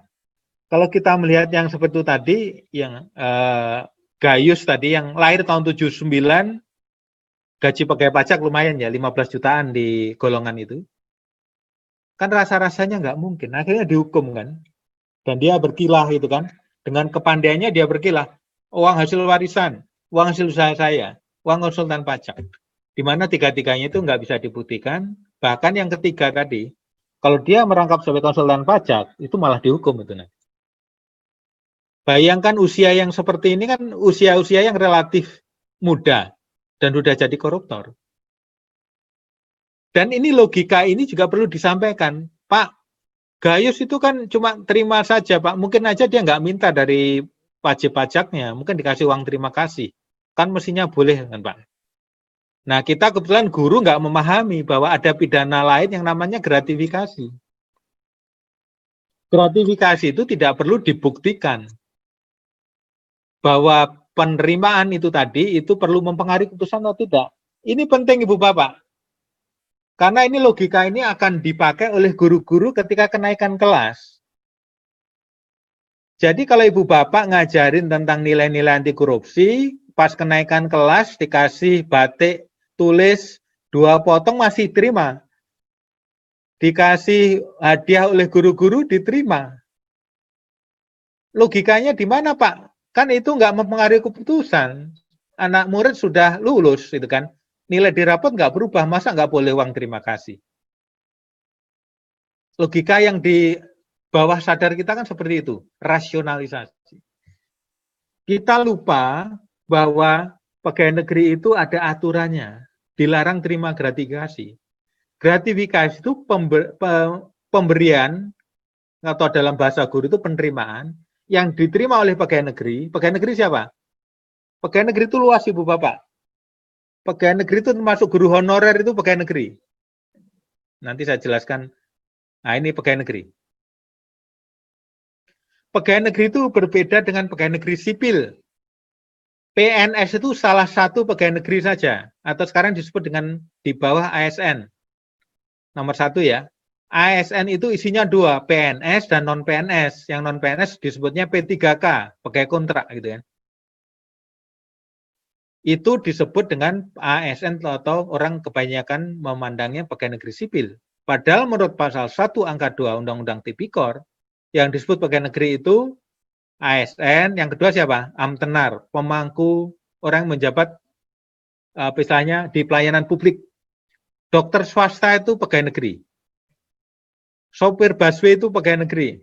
kalau kita melihat yang seperti itu tadi, yang Gayus tadi yang lahir tahun 79, gaji pegawai pajak lumayan ya, 15 jutaan di golongan itu. Kan rasa-rasanya nggak mungkin, akhirnya dihukum kan. Dan dia berkilah itu kan, dengan kepandaiannya dia berkilah. Uang hasil warisan, uang hasil usaha saya, uang konsultan pajak. Di mana tiga-tiganya itu nggak bisa dibuktikan, bahkan yang ketiga tadi, kalau dia merangkap sebagai konsultan pajak, itu malah dihukum itu nanti. Bayangkan usia yang seperti ini kan usia-usia yang relatif muda dan sudah jadi koruptor. Dan ini logika ini juga perlu disampaikan. Pak, Gayus itu kan cuma terima saja Pak. Mungkin aja dia nggak minta dari wajib pajaknya. Mungkin dikasih uang terima kasih. Kan mestinya boleh kan Pak. Nah kita kebetulan guru nggak memahami bahwa ada pidana lain yang namanya gratifikasi. Gratifikasi itu tidak perlu dibuktikan. Bahwa penerimaan itu tadi itu perlu mempengaruhi keputusan atau tidak. Ini penting Ibu Bapak. Karena ini logika ini akan dipakai oleh guru-guru ketika kenaikan kelas. Jadi kalau Ibu Bapak ngajarin tentang nilai-nilai anti korupsi, pas kenaikan kelas dikasih batik, tulis, 2 potong masih terima. Dikasih hadiah oleh guru-guru diterima. Logikanya di mana Pak? Kan itu nggak mempengaruhi keputusan. Anak murid sudah lulus, itu kan. Nilai di rapot nggak berubah, masa nggak boleh uang terima kasih? Logika yang di bawah sadar kita kan seperti itu, rasionalisasi. Kita lupa bahwa pegawai negeri itu ada aturannya, dilarang terima gratifikasi. Gratifikasi itu pemberian, atau dalam bahasa guru itu penerimaan, yang diterima oleh pegawai negeri siapa? Pegawai negeri itu luas Ibu Bapak. Pegawai negeri itu termasuk guru honorer itu pegawai negeri. Nanti saya jelaskan. Nah ini pegawai negeri. Pegawai negeri itu berbeda dengan pegawai negeri sipil. PNS itu salah satu pegawai negeri saja. Atau sekarang disebut dengan di bawah ASN. Nomor 1 ya. ASN itu isinya 2, PNS dan non-PNS. Yang non-PNS disebutnya P3K, pegawai kontrak gitu ya. Itu disebut dengan ASN atau orang kebanyakan memandangnya pegawai negeri sipil. Padahal menurut pasal 1 angka 2 Undang-Undang Tipikor, yang disebut pegawai negeri itu ASN, yang kedua siapa? Amtenar, pemangku orang menjabat misalnya di pelayanan publik. Dokter swasta itu pegawai negeri. Sopir busway itu pegawai negeri.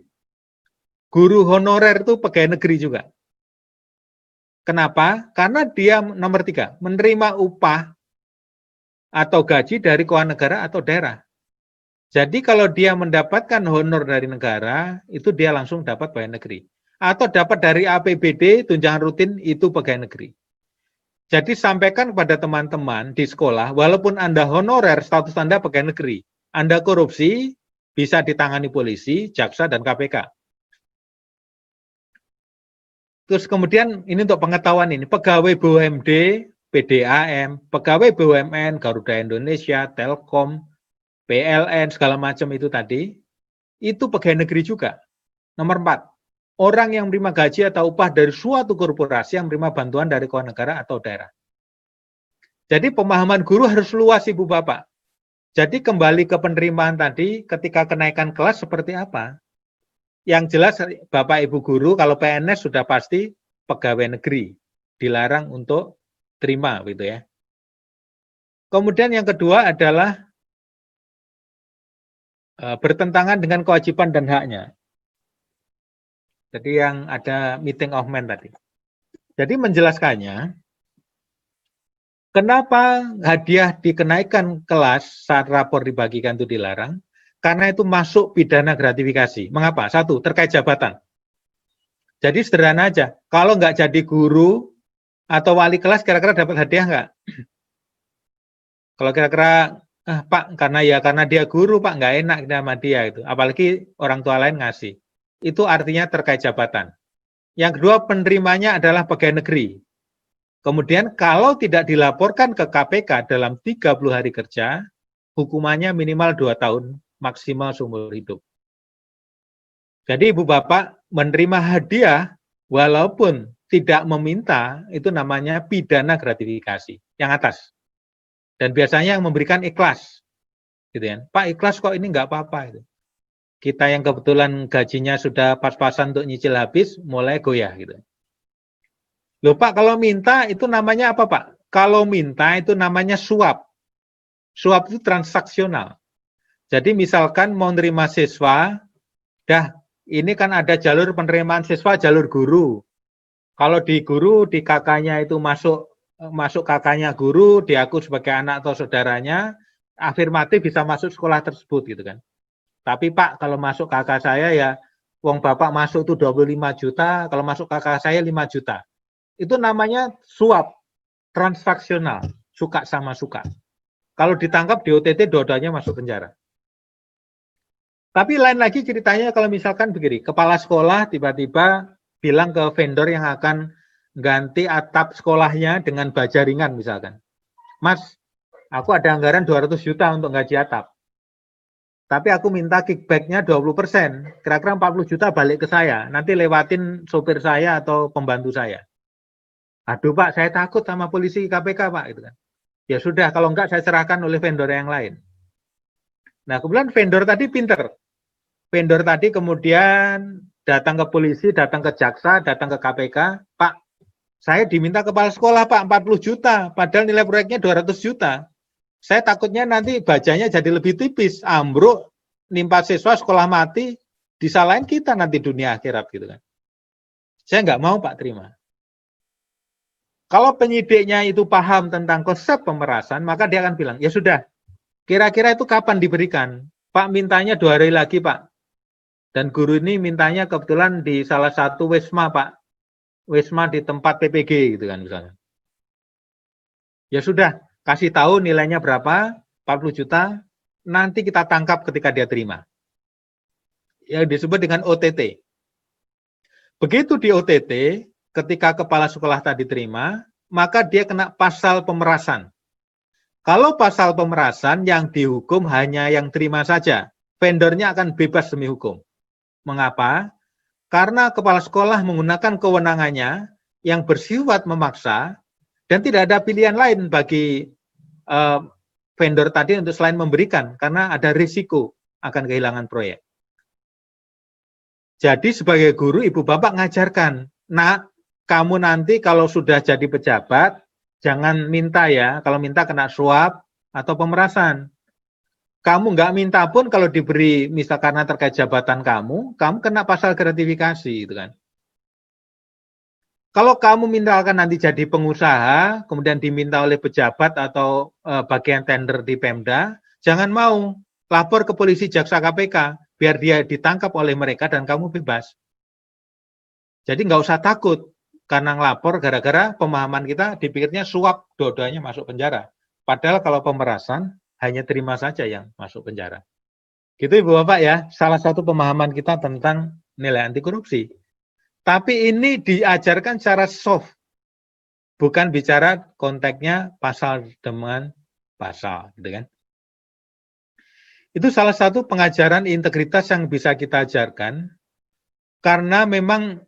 Guru honorer itu pegawai negeri juga. Kenapa? Karena dia nomor 3, menerima upah atau gaji dari keuangan negara atau daerah. Jadi kalau dia mendapatkan honor dari negara, itu dia langsung dapat pegawai negeri. Atau dapat dari APBD, tunjangan rutin, itu pegawai negeri. Jadi sampaikan kepada teman-teman di sekolah, walaupun Anda honorer, status Anda pegawai negeri. Anda korupsi, bisa ditangani polisi, jaksa, dan KPK. Terus kemudian ini untuk pengetahuan ini, pegawai BUMD, PDAM, pegawai BUMN, Garuda Indonesia, Telkom, PLN, segala macam itu tadi, itu pegawai negeri juga. Nomor 4, orang yang menerima gaji atau upah dari suatu korporasi yang menerima bantuan dari keuangan negara atau daerah. Jadi pemahaman guru harus luas Ibu Bapak. Jadi kembali ke penerimaan tadi, ketika kenaikan kelas seperti apa? Yang jelas Bapak Ibu Guru, kalau PNS sudah pasti pegawai negeri. Dilarang untuk terima, gitu ya. Kemudian yang kedua adalah bertentangan dengan kewajiban dan haknya. Jadi yang ada meeting of men tadi. Jadi menjelaskannya, kenapa hadiah dikenaikan kelas saat rapor dibagikan itu dilarang? karena itu masuk pidana gratifikasi. Mengapa? Satu, terkait jabatan. Jadi sederhana aja, kalau nggak jadi guru atau wali kelas kira-kira dapat hadiah nggak? Kalau kira-kira, Pak, karena dia guru, Pak, nggak enak sama dia itu. Apalagi orang tua lain ngasih. Itu artinya terkait jabatan. Yang kedua, penerimanya adalah pegawai negeri. Kemudian kalau tidak dilaporkan ke KPK dalam 30 hari kerja, hukumannya minimal 2 tahun, maksimal seumur hidup. Jadi Ibu Bapak menerima hadiah walaupun tidak meminta, itu namanya pidana gratifikasi, yang atas. Dan biasanya yang memberikan ikhlas. Gitu ya. Pak, ikhlas kok ini nggak apa-apa. Gitu. Kita yang kebetulan gajinya sudah pas-pasan untuk nyicil habis, mulai goyah. Gitu. Loh Pak, kalau minta itu namanya apa Pak? Kalau minta itu namanya suap. Suap itu transaksional. Jadi misalkan mau nerima siswa, ini kan ada jalur penerimaan siswa, jalur guru. Kalau di guru, di kakaknya itu masuk kakaknya guru, diaku sebagai anak atau saudaranya, afirmatif bisa masuk sekolah tersebut gitu kan. Tapi Pak, kalau masuk kakak saya ya, wong Bapak masuk itu 25 juta, kalau masuk kakak saya 5 juta. Itu namanya suap transaksional, suka sama suka. Kalau ditangkap di OTT, dua-duanya masuk penjara. Tapi lain lagi ceritanya kalau misalkan begini, kepala sekolah tiba-tiba bilang ke vendor yang akan ganti atap sekolahnya dengan baja ringan misalkan. Mas, aku ada anggaran 200 juta untuk gaji atap. Tapi aku minta kickback-nya 20%, kira-kira 40 juta balik ke saya, nanti lewatin sopir saya atau pembantu saya. Aduh Pak, saya takut sama polisi KPK Pak. Gitu kan. Ya sudah, kalau enggak saya serahkan oleh vendor yang lain. Nah kemudian vendor tadi pinter. Vendor tadi kemudian datang ke polisi, datang ke jaksa, datang ke KPK. Pak, saya diminta kepala sekolah Pak 40 juta, padahal nilai proyeknya 200 juta. Saya takutnya nanti bajanya jadi lebih tipis, ambruk, nimpa siswa, sekolah mati, disalahin kita nanti dunia akhirat gitu kan. Saya nggak mau Pak terima. Kalau penyidiknya itu paham tentang konsep pemerasan, maka dia akan bilang, ya sudah, kira-kira itu kapan diberikan? Pak mintanya 2 hari lagi Pak. Dan guru ini mintanya kebetulan di salah satu Wisma Pak. Wisma di tempat PPG gitu kan misalnya. Ya sudah, kasih tahu nilainya berapa, 40 juta, nanti kita tangkap ketika dia terima. Yang disebut dengan OTT. Begitu di OTT, ketika kepala sekolah tadi terima, maka dia kena pasal pemerasan. Kalau pasal pemerasan yang dihukum hanya yang terima saja, vendornya akan bebas demi hukum. Mengapa? Karena kepala sekolah menggunakan kewenangannya yang bersifat memaksa dan tidak ada pilihan lain bagi vendor tadi untuk selain memberikan, karena ada risiko akan kehilangan proyek. Jadi sebagai guru, ibu bapak ngajarkan, nak, kamu nanti kalau sudah jadi pejabat, jangan minta ya, kalau minta kena suap atau pemerasan. Kamu nggak minta pun kalau diberi, misal karena terkait jabatan kamu kena pasal gratifikasi gitu kan. Kalau kamu misalkan nanti jadi pengusaha, kemudian diminta oleh pejabat atau bagian tender di Pemda, jangan mau lapor ke polisi jaksa KPK, biar dia ditangkap oleh mereka dan kamu bebas. Jadi nggak usah takut, karena ngelapor gara-gara pemahaman kita dipikirnya suap, dua-duanya masuk penjara. Padahal kalau pemerasan, hanya terima saja yang masuk penjara. Gitu Ibu Bapak ya, salah satu pemahaman kita tentang nilai anti korupsi. Tapi ini diajarkan secara soft, bukan bicara konteksnya pasal dengan pasal, gitu kan? Itu salah satu pengajaran integritas yang bisa kita ajarkan, karena memang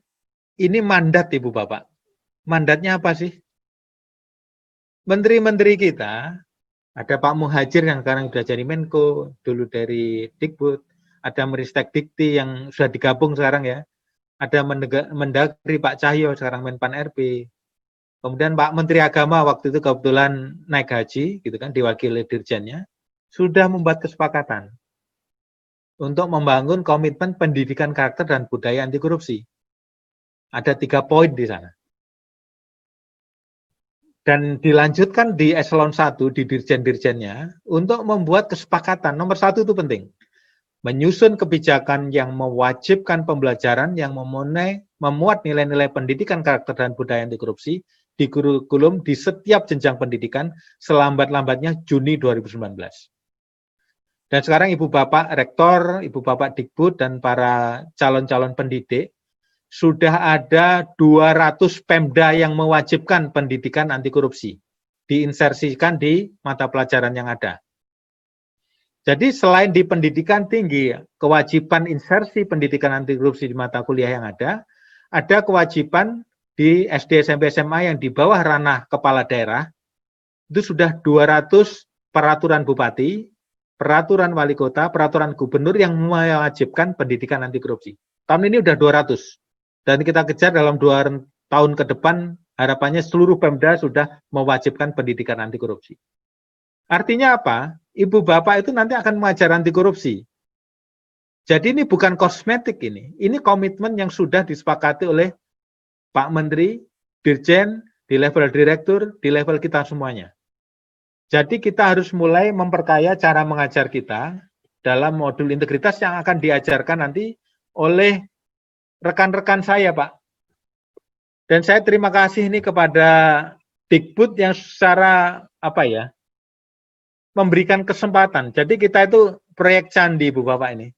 ini mandat Ibu Bapak. Mandatnya apa sih? Menteri-menteri kita, ada Pak Muhajir yang sekarang sudah jadi Menko, dulu dari Dikbud, ada Meristek Dikti yang sudah digabung sekarang ya, ada Mendagri Pak Cahyo sekarang Menpan RB, kemudian Pak Menteri Agama waktu itu kebetulan naik haji, gitu kan, diwakili dirjennya, sudah membuat kesepakatan untuk membangun komitmen pendidikan karakter dan budaya anti korupsi. Ada 3 poin di sana. Dan dilanjutkan di eselon 1, di dirjen-dirjennya, untuk membuat kesepakatan. Nomor 1 itu penting. menyusun kebijakan yang mewajibkan pembelajaran yang memuat nilai-nilai pendidikan karakter dan budaya anti korupsi di kurikulum di setiap jenjang pendidikan selambat-lambatnya Juni 2019. Dan sekarang Ibu Bapak Rektor, Ibu Bapak Dikbud, dan para calon-calon pendidik, sudah ada 200 Pemda yang mewajibkan pendidikan anti korupsi, diinsersikan di mata pelajaran yang ada. Jadi selain di pendidikan tinggi, kewajiban insersi pendidikan anti korupsi di mata kuliah yang ada kewajiban di SD, SMP, SMA yang di bawah ranah kepala daerah, itu sudah 200 peraturan bupati, peraturan wali kota, peraturan gubernur yang mewajibkan pendidikan anti korupsi. Tahun ini udah 200. Dan kita kejar dalam 2 tahun ke depan, harapannya seluruh Pemda sudah mewajibkan pendidikan anti korupsi. Artinya apa? Ibu Bapak itu nanti akan mengajar anti korupsi. Jadi ini bukan kosmetik ini komitmen yang sudah disepakati oleh Pak Menteri, Dirjen, di level direktur, di level kita semuanya. Jadi kita harus mulai memperkaya cara mengajar kita dalam modul integritas yang akan diajarkan nanti oleh rekan-rekan saya, Pak. Dan saya terima kasih ini kepada Dikbud yang secara memberikan kesempatan. Jadi kita itu proyek candi, Bu Bapak ini.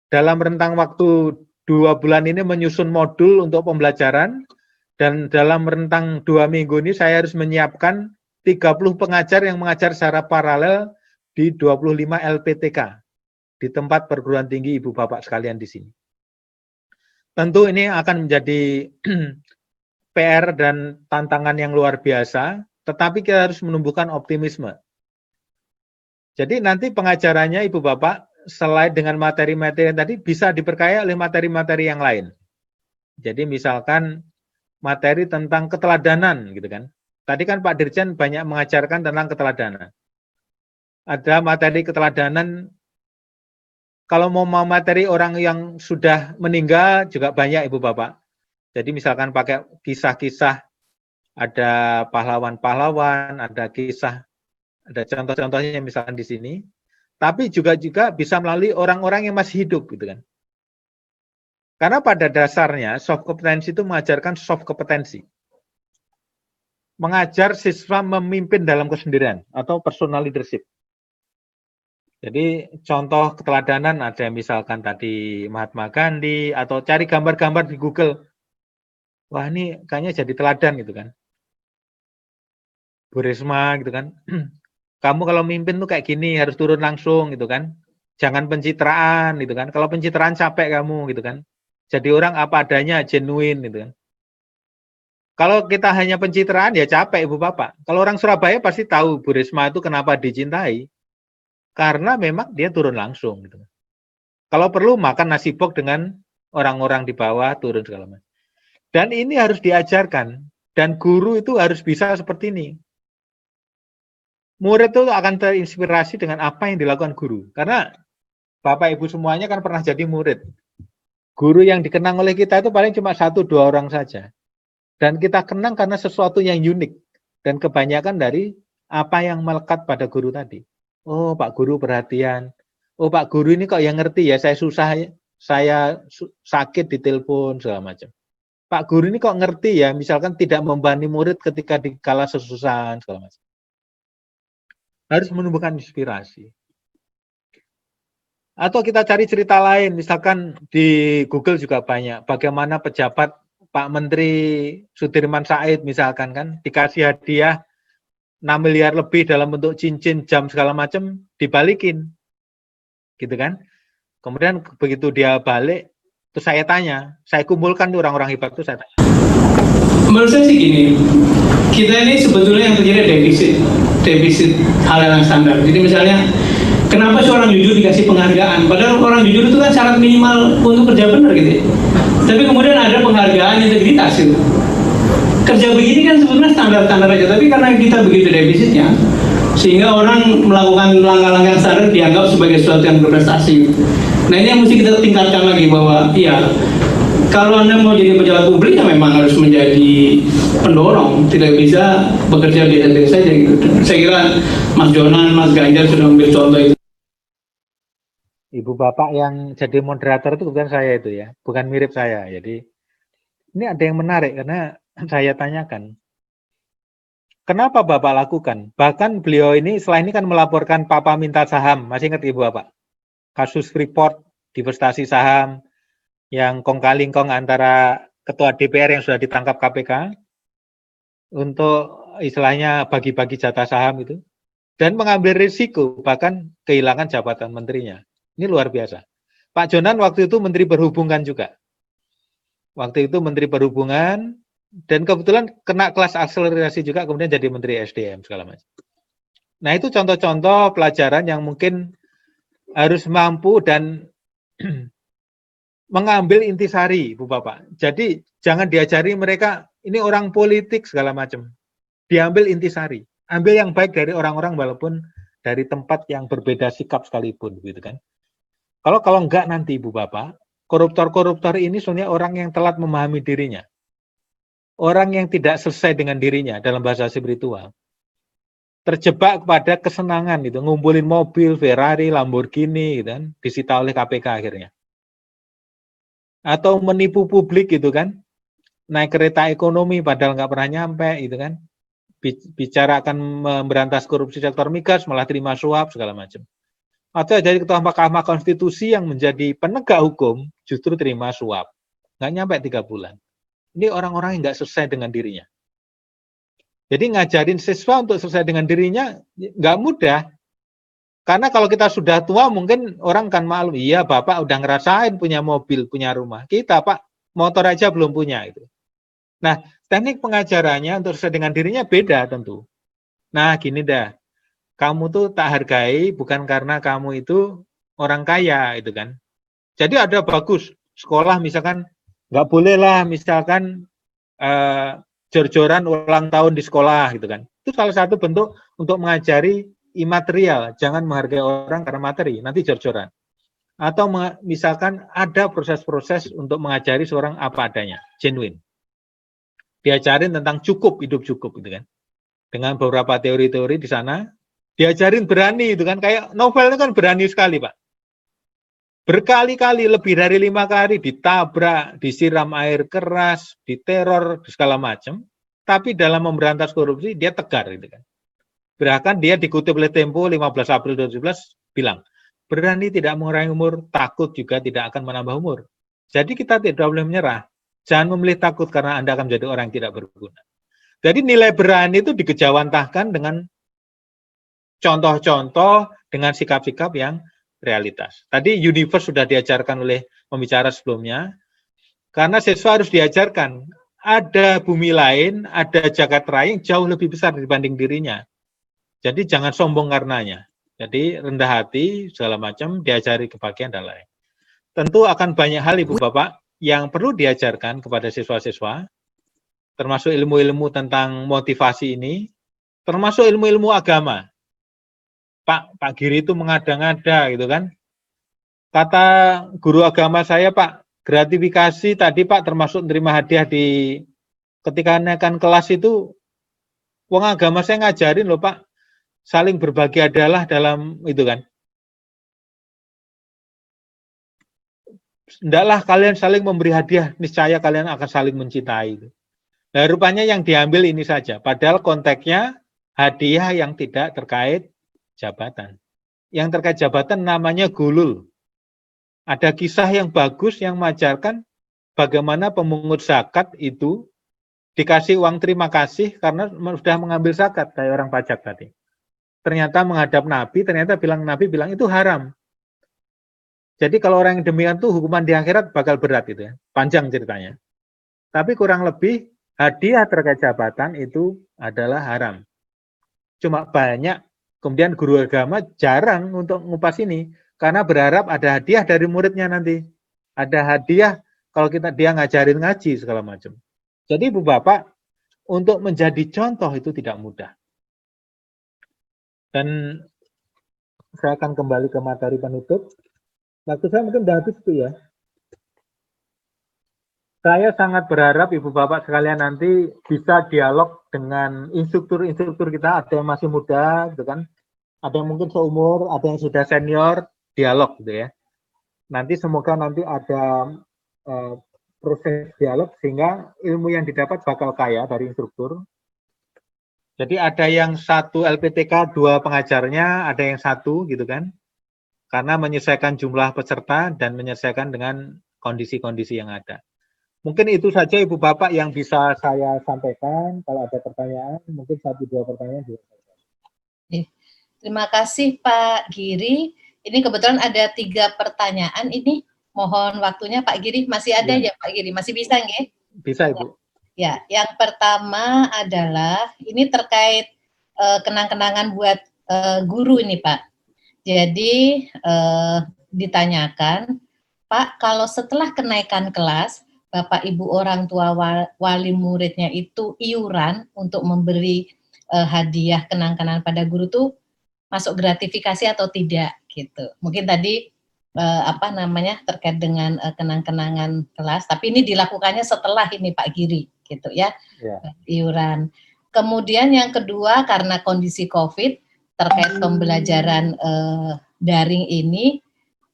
Dalam rentang waktu 2 bulan ini menyusun modul untuk pembelajaran, dan dalam rentang 2 minggu ini saya harus menyiapkan 30 pengajar yang mengajar secara paralel di 25 LPTK, di tempat perguruan tinggi Ibu Bapak sekalian di sini. Tentu ini akan menjadi PR dan tantangan yang luar biasa, tetapi kita harus menumbuhkan optimisme. Jadi nanti pengajarannya Ibu Bapak selain dengan materi-materi yang tadi bisa diperkaya oleh materi-materi yang lain. Jadi misalkan materi tentang keteladanan gitu kan. Tadi kan Pak Dirjen banyak mengajarkan tentang keteladanan. Ada materi keteladanan, kalau mau materi orang yang sudah meninggal juga banyak Ibu Bapak. Jadi misalkan pakai kisah-kisah, ada pahlawan-pahlawan, ada kisah, ada contoh-contohnya misalkan di sini. Tapi juga bisa melalui orang-orang yang masih hidup gitu kan. Karena pada dasarnya soft kompetensi itu mengajarkan soft kompetensi. Mengajar siswa memimpin dalam kesendirian atau personal leadership. Jadi contoh keteladanan ada misalkan tadi Mahatma Gandhi, atau cari gambar-gambar di Google. Wah ini kayaknya jadi teladan gitu kan. Bu Risma gitu kan. Kamu kalau mimpin tuh kayak gini, harus turun langsung gitu kan. Jangan pencitraan gitu kan. Kalau pencitraan capek kamu gitu kan. Jadi orang apa adanya, genuine gitu kan. Kalau kita hanya pencitraan ya capek Ibu Bapak. Kalau orang Surabaya pasti tahu Bu Risma itu kenapa dicintai. Karena memang dia turun langsung gitu. Kalau perlu makan nasi bok dengan orang-orang di bawah, turun segala macam. Dan ini harus diajarkan. Dan guru itu harus bisa seperti ini. Murid itu akan terinspirasi dengan apa yang dilakukan guru. Karena Bapak Ibu semuanya kan pernah jadi murid. Guru yang dikenang oleh kita itu paling cuma 1-2 orang saja. Dan kita kenang karena sesuatu yang unik. Dan kebanyakan dari apa yang melekat pada guru tadi. Oh Pak Guru perhatian. Oh Pak Guru ini kok yang ngerti ya, saya susah, saya sakit ditelepon segala macam. Pak Guru ini kok ngerti ya, misalkan tidak membebani murid ketika dikala kesusahan segala macam. Harus menumbuhkan inspirasi. Atau kita cari cerita lain, misalkan di Google juga banyak. Bagaimana pejabat Pak Menteri Sudirman Said misalkan kan, dikasih hadiah 6 miliar lebih dalam bentuk cincin, jam segala macam, dibalikin. Gitu kan. Kemudian begitu dia balik, terus saya tanya, saya kumpulkan tuh orang-orang hebat tuh saya tanya. Menurut saya sih gini, kita ini sebetulnya yang terjadi defisit hal yang standar. Jadi misalnya, kenapa seorang jujur dikasih penghargaan? Padahal orang jujur itu kan syarat minimal untuk kerja benar gitu ya. Tapi kemudian ada penghargaan integritas itu. Kerja begini kan sebenarnya standar-standar aja, tapi karena kita begitu defisitnya, sehingga orang melakukan langkah-langkah yang standar dianggap sebagai sesuatu yang berprestasi. Nah ini yang mesti kita tingkatkan lagi, bahwa iya, kalau Anda mau jadi pejabat publik ya memang harus menjadi pendorong, tidak bisa bekerja biasa-biasa saja gitu. Saya kira Mas Jonan, Mas Ganjar sudah ambil contoh itu. Ibu bapak yang jadi moderator itu bukan saya itu ya, bukan mirip saya. Jadi ini ada yang menarik karena saya tanyakan, kenapa bapak lakukan? Bahkan beliau ini setelah ini kan melaporkan papa minta saham, masih ingat ibu bapak? Kasus Freeport, divestasi saham, yang kong kali kong antara ketua DPR yang sudah ditangkap KPK untuk istilahnya bagi-bagi jatah saham itu, dan mengambil risiko bahkan kehilangan jabatan menterinya. Ini luar biasa. Pak Jonan waktu itu Menteri Perhubungan juga. Waktu itu Menteri Perhubungan, dan kebetulan kena kelas akselerasi juga, kemudian jadi Menteri SDM segala macam. Nah itu contoh-contoh pelajaran yang mungkin harus mampu dan mengambil intisari, Bu Bapak. Jadi jangan diajari mereka, ini orang politik segala macam. Diambil intisari. Ambil yang baik dari orang-orang walaupun dari tempat yang berbeda sikap sekalipun, gitu kan. Kalau enggak nanti Ibu Bapak, koruptor-koruptor ini sebenarnya orang yang telat memahami dirinya. Orang yang tidak selesai dengan dirinya dalam bahasa spiritual. Terjebak kepada kesenangan itu, ngumpulin mobil, Ferrari, Lamborghini gitu kan, disita oleh KPK akhirnya. Atau menipu publik gitu kan. Naik kereta ekonomi padahal nggak pernah nyampe gitu kan. Bicara akan memberantas korupsi sektor migas malah terima suap segala macam. Atau jadi ketua Mahkamah Konstitusi yang menjadi penegak hukum justru terima suap. Nggak nyampe 3 bulan. Ini orang-orang yang nggak selesai dengan dirinya. Jadi ngajarin siswa untuk selesai dengan dirinya nggak mudah. Karena kalau kita sudah tua mungkin orang kan maklum, iya Bapak udah ngerasain punya mobil, punya rumah. Kita Pak, motor aja belum punya itu. Nah, teknik pengajarannya untuk selesai dengan dirinya beda tentu. Nah, gini dah. Kamu tuh tak hargai bukan karena kamu itu orang kaya itu kan. Jadi ada bagus sekolah misalkan nggak boleh lah misalkan jor-joran ulang tahun di sekolah gitu kan. Itu salah satu bentuk untuk mengajari imaterial, jangan menghargai orang karena materi, nanti jor-joran. Atau misalkan ada proses-proses untuk mengajari seorang apa adanya, genuine. Diajarin tentang cukup, hidup cukup gitu kan. Dengan beberapa teori-teori di sana. Diajarin berani itu kan, kayak novel itu kan berani sekali Pak. Berkali-kali, lebih dari 5 kali ditabrak, disiram air keras, diteror, segala macam. Tapi dalam memberantas korupsi dia tegar gitu kan. Bahkan dia dikutip oleh Tempo 15 April 2017 bilang, berani tidak mengurangi umur, takut juga tidak akan menambah umur. Jadi kita tidak boleh menyerah. Jangan memilih takut karena Anda akan menjadi orang yang tidak berguna. Jadi nilai berani itu dikejawantahkan dengan contoh-contoh dengan sikap-sikap yang realitas. Tadi universe sudah diajarkan oleh pembicara sebelumnya, karena siswa harus diajarkan ada bumi lain, ada jagat raya yang jauh lebih besar dibanding dirinya. Jadi jangan sombong karenanya. Jadi rendah hati, segala macam, diajari kebahagiaan dan lain. Tentu akan banyak hal Ibu Bapak yang perlu diajarkan kepada siswa-siswa, termasuk ilmu-ilmu tentang motivasi ini, termasuk ilmu-ilmu agama. Pak Giri itu mengada-ngada gitu kan. Kata guru agama saya, Pak, gratifikasi tadi Pak termasuk menerima hadiah di ketika naikkan kelas itu, wong agama saya ngajarin loh Pak, saling berbagi adalah dalam itu kan. Hendaklah kalian saling memberi hadiah, niscaya kalian akan saling mencintai. Nah, rupanya yang diambil ini saja, padahal konteksnya hadiah yang tidak terkait jabatan. Yang terkait jabatan namanya gulul. Ada kisah yang bagus yang mengajarkan bagaimana pemungut zakat itu dikasih uang terima kasih karena sudah mengambil zakat kayak orang pajak tadi. Ternyata menghadap Nabi, Nabi bilang itu haram. Jadi kalau orang yang demikian tuh hukuman di akhirat bakal berat itu ya. Panjang ceritanya. Tapi kurang lebih hadiah terkait jabatan itu adalah haram. Cuma banyak kemudian guru agama jarang untuk ngupas ini karena berharap ada hadiah dari muridnya nanti. Ada hadiah kalau dia ngajarin ngaji segala macam. Jadi Ibu Bapak untuk menjadi contoh itu tidak mudah. Dan saya akan kembali ke materi penutup. Waktu saya mungkin sudah habis itu ya. Saya sangat berharap Ibu Bapak sekalian nanti bisa dialog dengan instruktur-instruktur kita, ada yang masih muda gitu kan. Ada yang mungkin seumur, ada yang sudah senior, dialog gitu ya. nanti semoga nanti ada proses dialog sehingga ilmu yang didapat bakal kaya dari instruktur. Jadi ada yang 1 LPTK, 2 pengajarnya, ada yang 1 gitu kan. Karena menyesuaikan jumlah peserta dan menyesuaikan dengan kondisi-kondisi yang ada. Mungkin itu saja Ibu Bapak yang bisa saya sampaikan. Kalau ada pertanyaan, mungkin 1-2 pertanyaan juga. Terima kasih Pak Giri. Ini kebetulan ada 3 pertanyaan ini. Mohon waktunya Pak Giri. Masih ada ya Pak Giri? Masih bisa nggih? Bisa Ibu. Ya, yang pertama adalah ini terkait kenang-kenangan buat guru ini Pak. Jadi ditanyakan, Pak, kalau setelah kenaikan kelas, Bapak Ibu orang tua wali muridnya itu iuran untuk memberi hadiah kenang-kenangan pada guru tuh masuk gratifikasi atau tidak gitu. Mungkin tadi terkait dengan kenang-kenangan kelas, tapi ini dilakukannya setelah ini Pak Giri gitu ya. Iuran. Kemudian yang kedua, karena kondisi COVID terkait pembelajaran daring ini,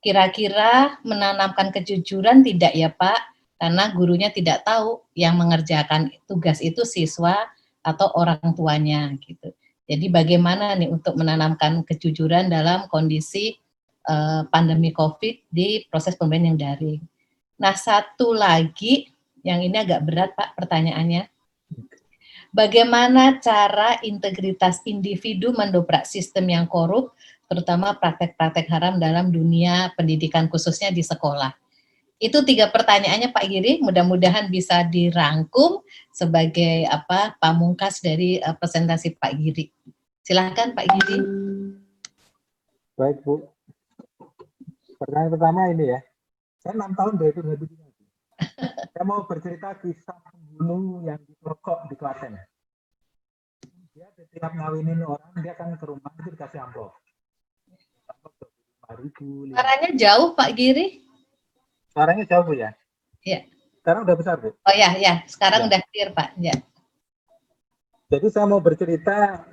kira-kira menanamkan kejujuran tidak ya Pak? Karena gurunya tidak tahu yang mengerjakan tugas itu siswa atau orang tuanya gitu. Jadi bagaimana nih untuk menanamkan kejujuran dalam kondisi pandemi COVID di proses pembelajaran yang daring. Nah, satu lagi yang ini agak berat Pak pertanyaannya. Bagaimana cara integritas individu mendobrak sistem yang korup, terutama praktek-praktek haram dalam dunia pendidikan khususnya di sekolah? Itu 3 pertanyaannya Pak Giri, mudah-mudahan bisa dirangkum sebagai pamungkas dari presentasi Pak Giri. Silakan Pak Giri. Baik Bu. Pertanyaan pertama ini ya. Saya 6 tahun direktur habilitasi. Saya mau bercerita kisah pembunuh yang diperokok di Klaten. Dia setiap ngawinin orang, dia akan ke rumah itu dikasih amplop. Suaranya jauh Pak Giri. Suaranya jauh Bu ya? Iya. Sekarang udah besar Bu? Oh ya, sekarang udah clear Pak. Ya. Jadi saya mau bercerita,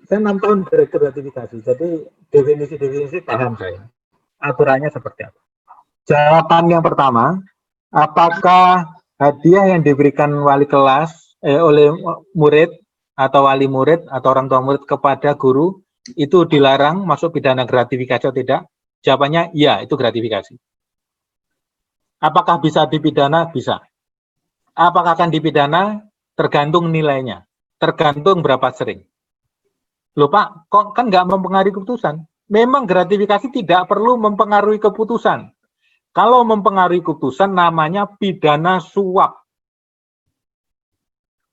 saya 6 tahun direktur gratifikasi, jadi definisi-definisi paham saya. Aturannya seperti apa? Jawaban yang pertama, apakah hadiah yang diberikan wali kelas oleh murid atau wali murid atau orang tua murid kepada guru itu dilarang masuk pidana gratifikasi atau tidak? Jawabannya iya, itu gratifikasi. Apakah bisa dipidana? Bisa. Apakah akan dipidana? Tergantung nilainya. Tergantung berapa sering. Loh Pak, kok kan nggak mempengaruhi keputusan? Memang gratifikasi tidak perlu mempengaruhi keputusan. Kalau mempengaruhi keputusan namanya pidana suap.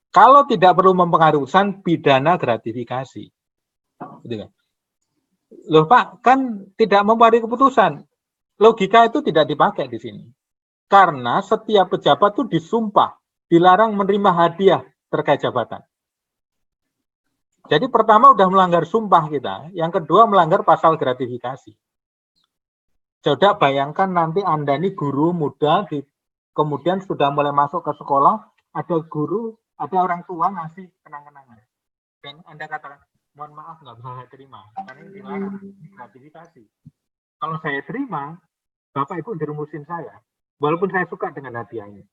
Kalau tidak perlu mempengaruhi keputusan, pidana gratifikasi. Loh Pak, kan tidak mempengaruhi keputusan. Logika itu tidak dipakai di sini. Karena setiap pejabat itu disumpah, dilarang menerima hadiah terkait jabatan. Jadi pertama udah melanggar sumpah kita, yang kedua melanggar pasal gratifikasi. Coba bayangkan nanti Anda ini guru muda, kemudian sudah mulai masuk ke sekolah, ada guru, ada orang tua ngasih kenang-kenangan. Dan Anda katakan, mohon maaf nggak bisa saya terima, karena ini dilarang, gratifikasi. Kalau saya terima, Bapak Ibu jerumusin saya, walaupun saya suka dengan hadiah ini.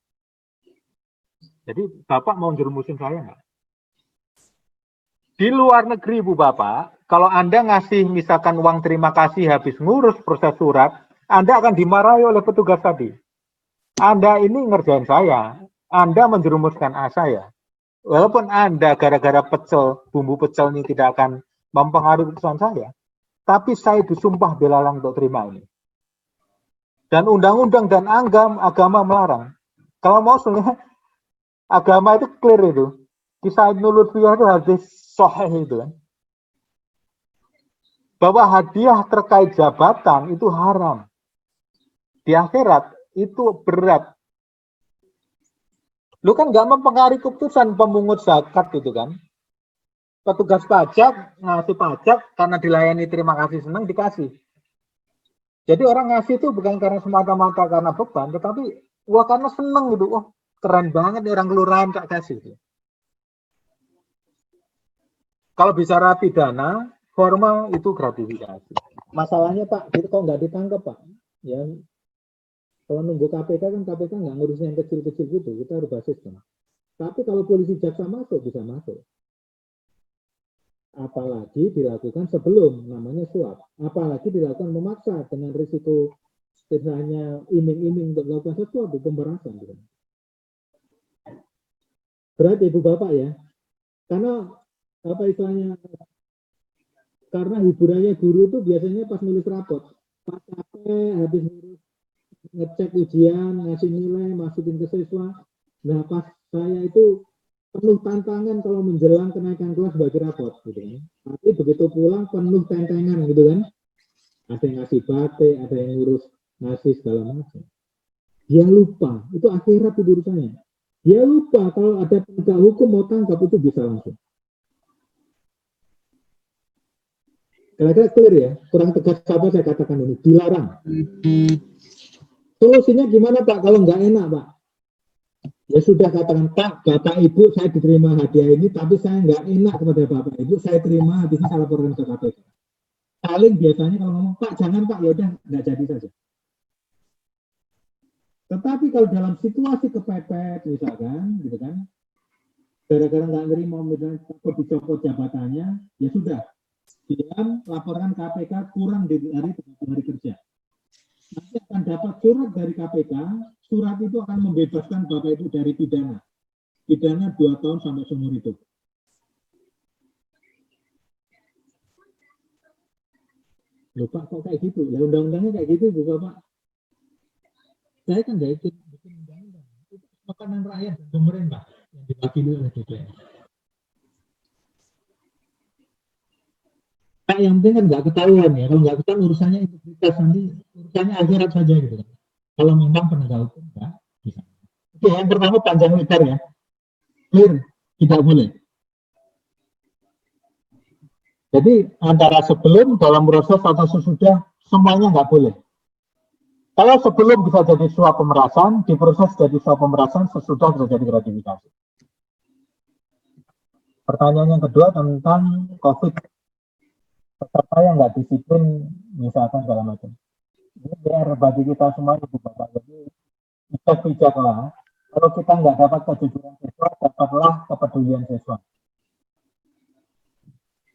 Jadi Bapak mau jerumusin saya nggak? Di luar negeri Bu Bapak, kalau Anda ngasih misalkan uang terima kasih habis ngurus proses surat, Anda akan dimarahi oleh petugas tadi. Anda ini ngerjain saya, Anda menjerumuskan saya. Walaupun Anda gara-gara pecel, bumbu pecel ini tidak akan mempengaruhi keputusan saya, tapi saya disumpah belalang untuk terima ini. Dan undang-undang dan agama melarang. Kalau mau sebenarnya agama itu clear itu. Kisah Ibnu Lutfiyah itu hadis sahih itu kan. Bahwa hadiah terkait jabatan itu haram. Di akhirat itu berat. Lu kan nggak mempengaruhi keputusan pemungut zakat itu kan. Petugas pajak ngasih pajak karena dilayani terima kasih senang dikasih. Jadi orang ngasih itu bukan karena semata-mata karena beban, tetapi wah karena senang gitu. Oh keren banget nih orang kelurahan tak kasih. Gitu. Kalau bicara pidana, formal itu gratifikasi. Masalahnya Pak, itu kok nggak ditangkap Pak? Ya, Kalau nunggu KPK kan KPK nggak ngurusin yang kecil-kecil gitu, kita harus basis kan. Tapi kalau polisi jaksa masuk, bisa masuk. Apalagi dilakukan sebelum, namanya suap. Apalagi dilakukan memaksa dengan risiko hanya iming-iming untuk melakukan sesuatu, pemberasan. Gitu. Berarti Ibu Bapak ya, karena apa istilahnya, karena hiburannya guru itu biasanya pas nulis rapot, pas capek, habis ngecek ujian, ngasih nilai, masukin ke siswa. Nah pas saya itu penuh tantangan kalau menjelang kenaikan kelas bagi rapot, gitu kan. Tapi begitu pulang penuh tentengan, gitu kan. Ada yang ngasih batik, ada yang ngurus ngasih segala macam. Dia lupa, itu akhirat itu urusannya. Dia lupa kalau ada penegak hukum mau tangkap itu bisa langsung. Kira-kira clear ya, kurang tegas apa saya katakan ini, dilarang. Solusinya gimana Pak kalau nggak enak Pak? Ya sudah katakan Pak, Bapak Ibu saya diterima hadiah ini, tapi saya nggak enak kepada Bapak Ibu, saya terima, habis ini saya laporkan ke KPK. Paling biasanya kalau ngomong Pak jangan Pak, ya udah nggak jadi saja. Tetapi kalau dalam situasi kepepet misalkan, gitu kan, gara-gara nggak nerima, misalnya takut dicopot jabatannya, ya sudah, diam, laporkan KPK kurang dari 30 hari kerja. Nanti akan dapat surat dari KPK, surat itu akan membebaskan Bapak Ibu dari pidana. Pidana 2 tahun sampai seumur hidup. Loh Pak, kok kayak gitu? Ya undang-undangnya kayak gitu Ibu Bapak. Saya kan nggak ikut bikin undang-undang. Itu makanan rakyat dan pemerintah yang diwakili oleh DPR. Nah, yang penting kan nggak ketahuan ya. Kalau nggak ketahuan urusannya integritas nanti, urusannya akhirat saja gitu kan. Kalau memang penegak hukum nggak bisa. Oke, yang pertama panjang lebar ya. Clear, tidak boleh. Jadi antara sebelum, dalam proses atau sesudah semuanya nggak boleh. Kalau sebelum bisa jadi suap pemerasan, diproses jadi suap pemerasan, sesudah bisa jadi gratifikasi. Pertanyaan yang kedua tentang COVID. Peserta yang nggak disiplin, misalkan segala macam. Ini biar bagi kita semua Ibu Bapak. Jadi bijak-bijaklah. Kalau kita nggak dapat kejujuran siswa, dapatlah kepedulian siswa.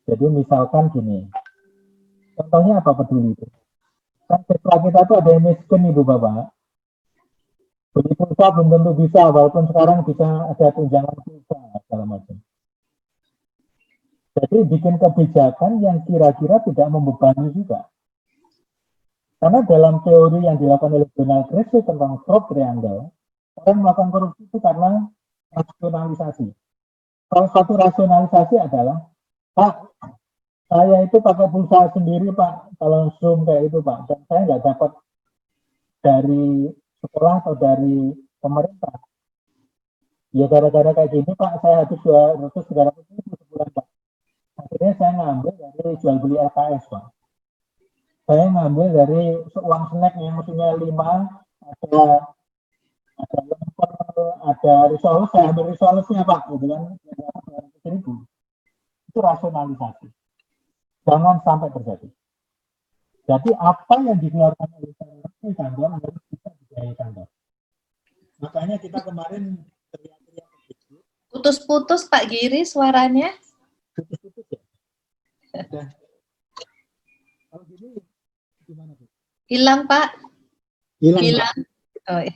Jadi misalkan gini, contohnya apa peduli itu? Kan siswa kita tuh ada yang miskin Ibu Bapak. Beli pulsa belum tentu bisa, walaupun sekarang bisa ada tunjangan pulsa segala macam. Jadi bikin kebijakan yang kira-kira tidak membebani juga. Karena dalam teori yang dilakukan oleh Donald Trump tentang fraud triangle, orang melakukan korupsi itu karena rasionalisasi. Salah satu rasionalisasi adalah, Pak, saya itu pakai pulsa sendiri Pak, kalau Zoom kayak itu Pak, dan saya nggak dapat dari sekolah atau dari pemerintah. Ya gara-gara kayak gini Pak, saya habis 200-300 ribu sebulan Pak. Akhirnya saya ngambil dari jual beli LKS Pak. Saya ngambil dari uang snack yang mestinya 5, ada lemper, ada risoles, saya ambil risolesnya Pak, gitu kan, 200.000. Itu rasionalisasi. Jangan sampai terjadi. Jadi apa yang dikeluarkan oleh kantor harus bisa dibiayai kantor. Makanya kita kemarin teriak-teriak begitu. Putus-putus Pak Giri suaranya. Putus-putus ya. Udah. Kalau gini gimana Bu? Hilang Pak. Hilang. Hilang. Pak. Oh ya.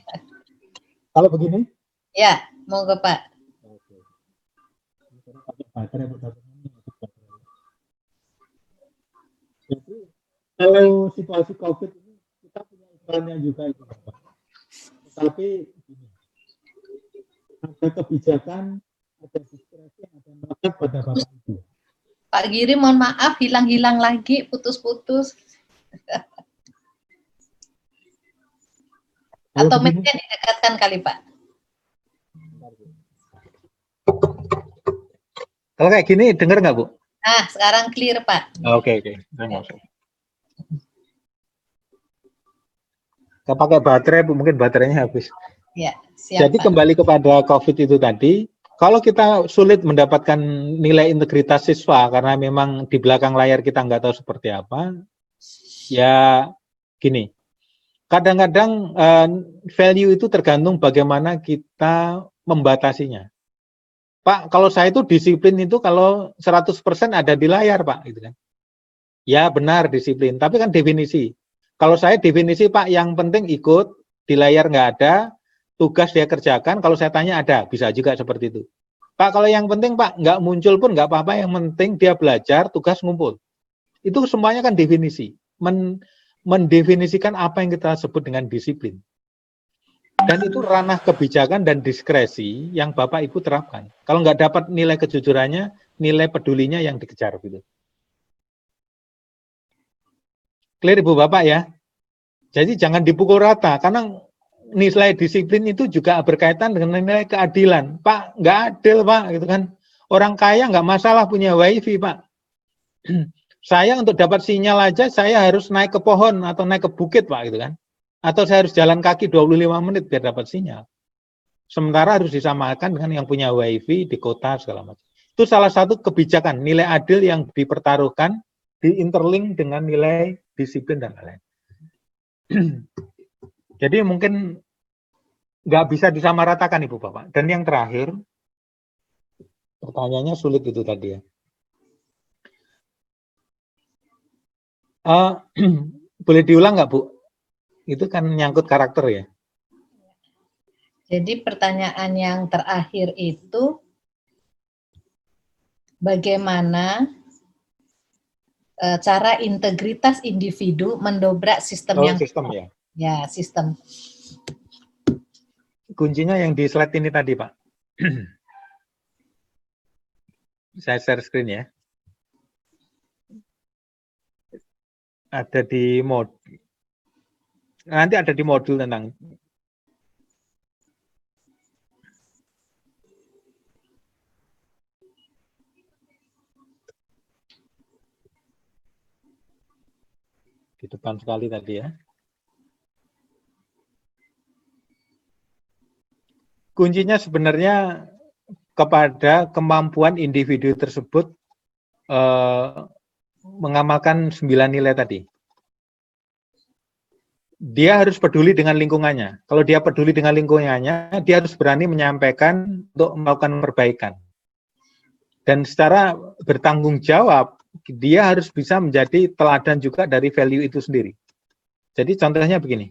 Kalau begini? Ya, monggo Pak. Oke. Pakai baterai Bu. Jadi kalau situasi COVID ini kita punya ukurannya juga itu Bapak. Tetapi ini, ada kebijakan, ada diskresi, ada melekat pada Bapak Ibu. Pak Giri mohon maaf hilang-hilang lagi, putus-putus. Atau media didekatkan kali Pak. Kalau kayak gini dengar nggak Bu? Nah, sekarang clear Pak. Oke. Kita pakai baterai Bu, mungkin baterainya habis. Ya, siap. Jadi Pak. kembali kepada COVID itu tadi, kalau kita sulit mendapatkan nilai integritas siswa karena memang di belakang layar kita nggak tahu seperti apa, ya gini, kadang-kadang value itu tergantung bagaimana kita membatasinya. Pak, kalau saya itu disiplin itu kalau 100% ada di layar, Pak, gitu kan. Ya benar disiplin, tapi kan definisi. Kalau saya definisi, Pak, yang penting ikut, di layar nggak ada, tugas dia kerjakan, kalau saya tanya ada, bisa juga seperti itu. Pak, kalau yang penting, Pak, nggak muncul pun nggak apa-apa, yang penting dia belajar, tugas ngumpul. Itu semuanya kan definisi. Mendefinisikan apa yang kita sebut dengan disiplin. Dan itu ranah kebijakan dan diskresi yang Bapak Ibu terapkan. Kalau nggak dapat nilai kejujurannya, nilai pedulinya yang dikejar gitu. Clear Ibu Bapak ya? Jadi jangan dipukul rata, karena nilai disiplin itu juga berkaitan dengan nilai keadilan. Pak, nggak adil Pak, gitu kan. Orang kaya nggak masalah punya wifi Pak. Saya untuk dapat sinyal aja, saya harus naik ke pohon atau naik ke bukit Pak, gitu kan. Atau saya harus jalan kaki 25 menit biar dapat sinyal. Sementara harus disamakan dengan yang punya wifi di kota segala macam. Itu salah satu kebijakan, nilai adil yang dipertaruhkan, diinterlink dengan nilai disiplin dan lain-lain. Jadi mungkin nggak bisa disamaratakan Ibu Bapak. Dan yang terakhir, pertanyaannya sulit itu tadi ya. Boleh diulang nggak Bu? Itu kan nyangkut karakter ya. Jadi pertanyaan yang terakhir itu bagaimana cara integritas individu mendobrak sistem yang sistem ya. Ya, sistem. Kuncinya yang di slide ini tadi, Pak. Saya share screen ya. Ada di nanti ada di modul tentang di depan sekali tadi ya. Kuncinya sebenarnya kepada kemampuan individu tersebut mengamalkan 9 nilai tadi. Dia harus peduli dengan lingkungannya. Kalau dia peduli dengan lingkungannya, dia harus berani menyampaikan untuk melakukan perbaikan. Dan secara bertanggung jawab, dia harus bisa menjadi teladan juga dari value itu sendiri. Jadi contohnya begini.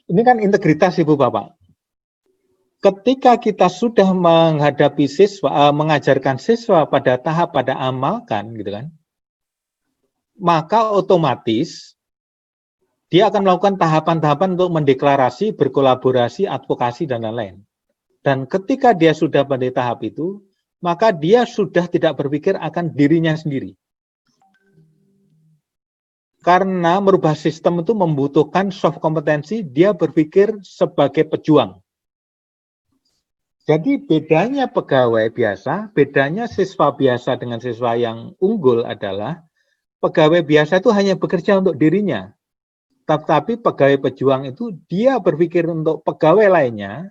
Ini kan integritas Ibu Bapak. Ketika kita sudah menghadapi siswa, mengajarkan siswa pada tahap pada amalkan, gitu kan, maka otomatis dia akan melakukan tahapan-tahapan untuk mendeklarasi, berkolaborasi, advokasi, dan lain-lain. Dan ketika dia sudah pada tahap itu, maka dia sudah tidak berpikir akan dirinya sendiri. Karena merubah sistem itu membutuhkan soft kompetensi, dia berpikir sebagai pejuang. Jadi bedanya pegawai biasa, bedanya siswa biasa dengan siswa yang unggul adalah pegawai biasa itu hanya bekerja untuk dirinya. Tetapi pegawai pejuang itu dia berpikir untuk pegawai lainnya.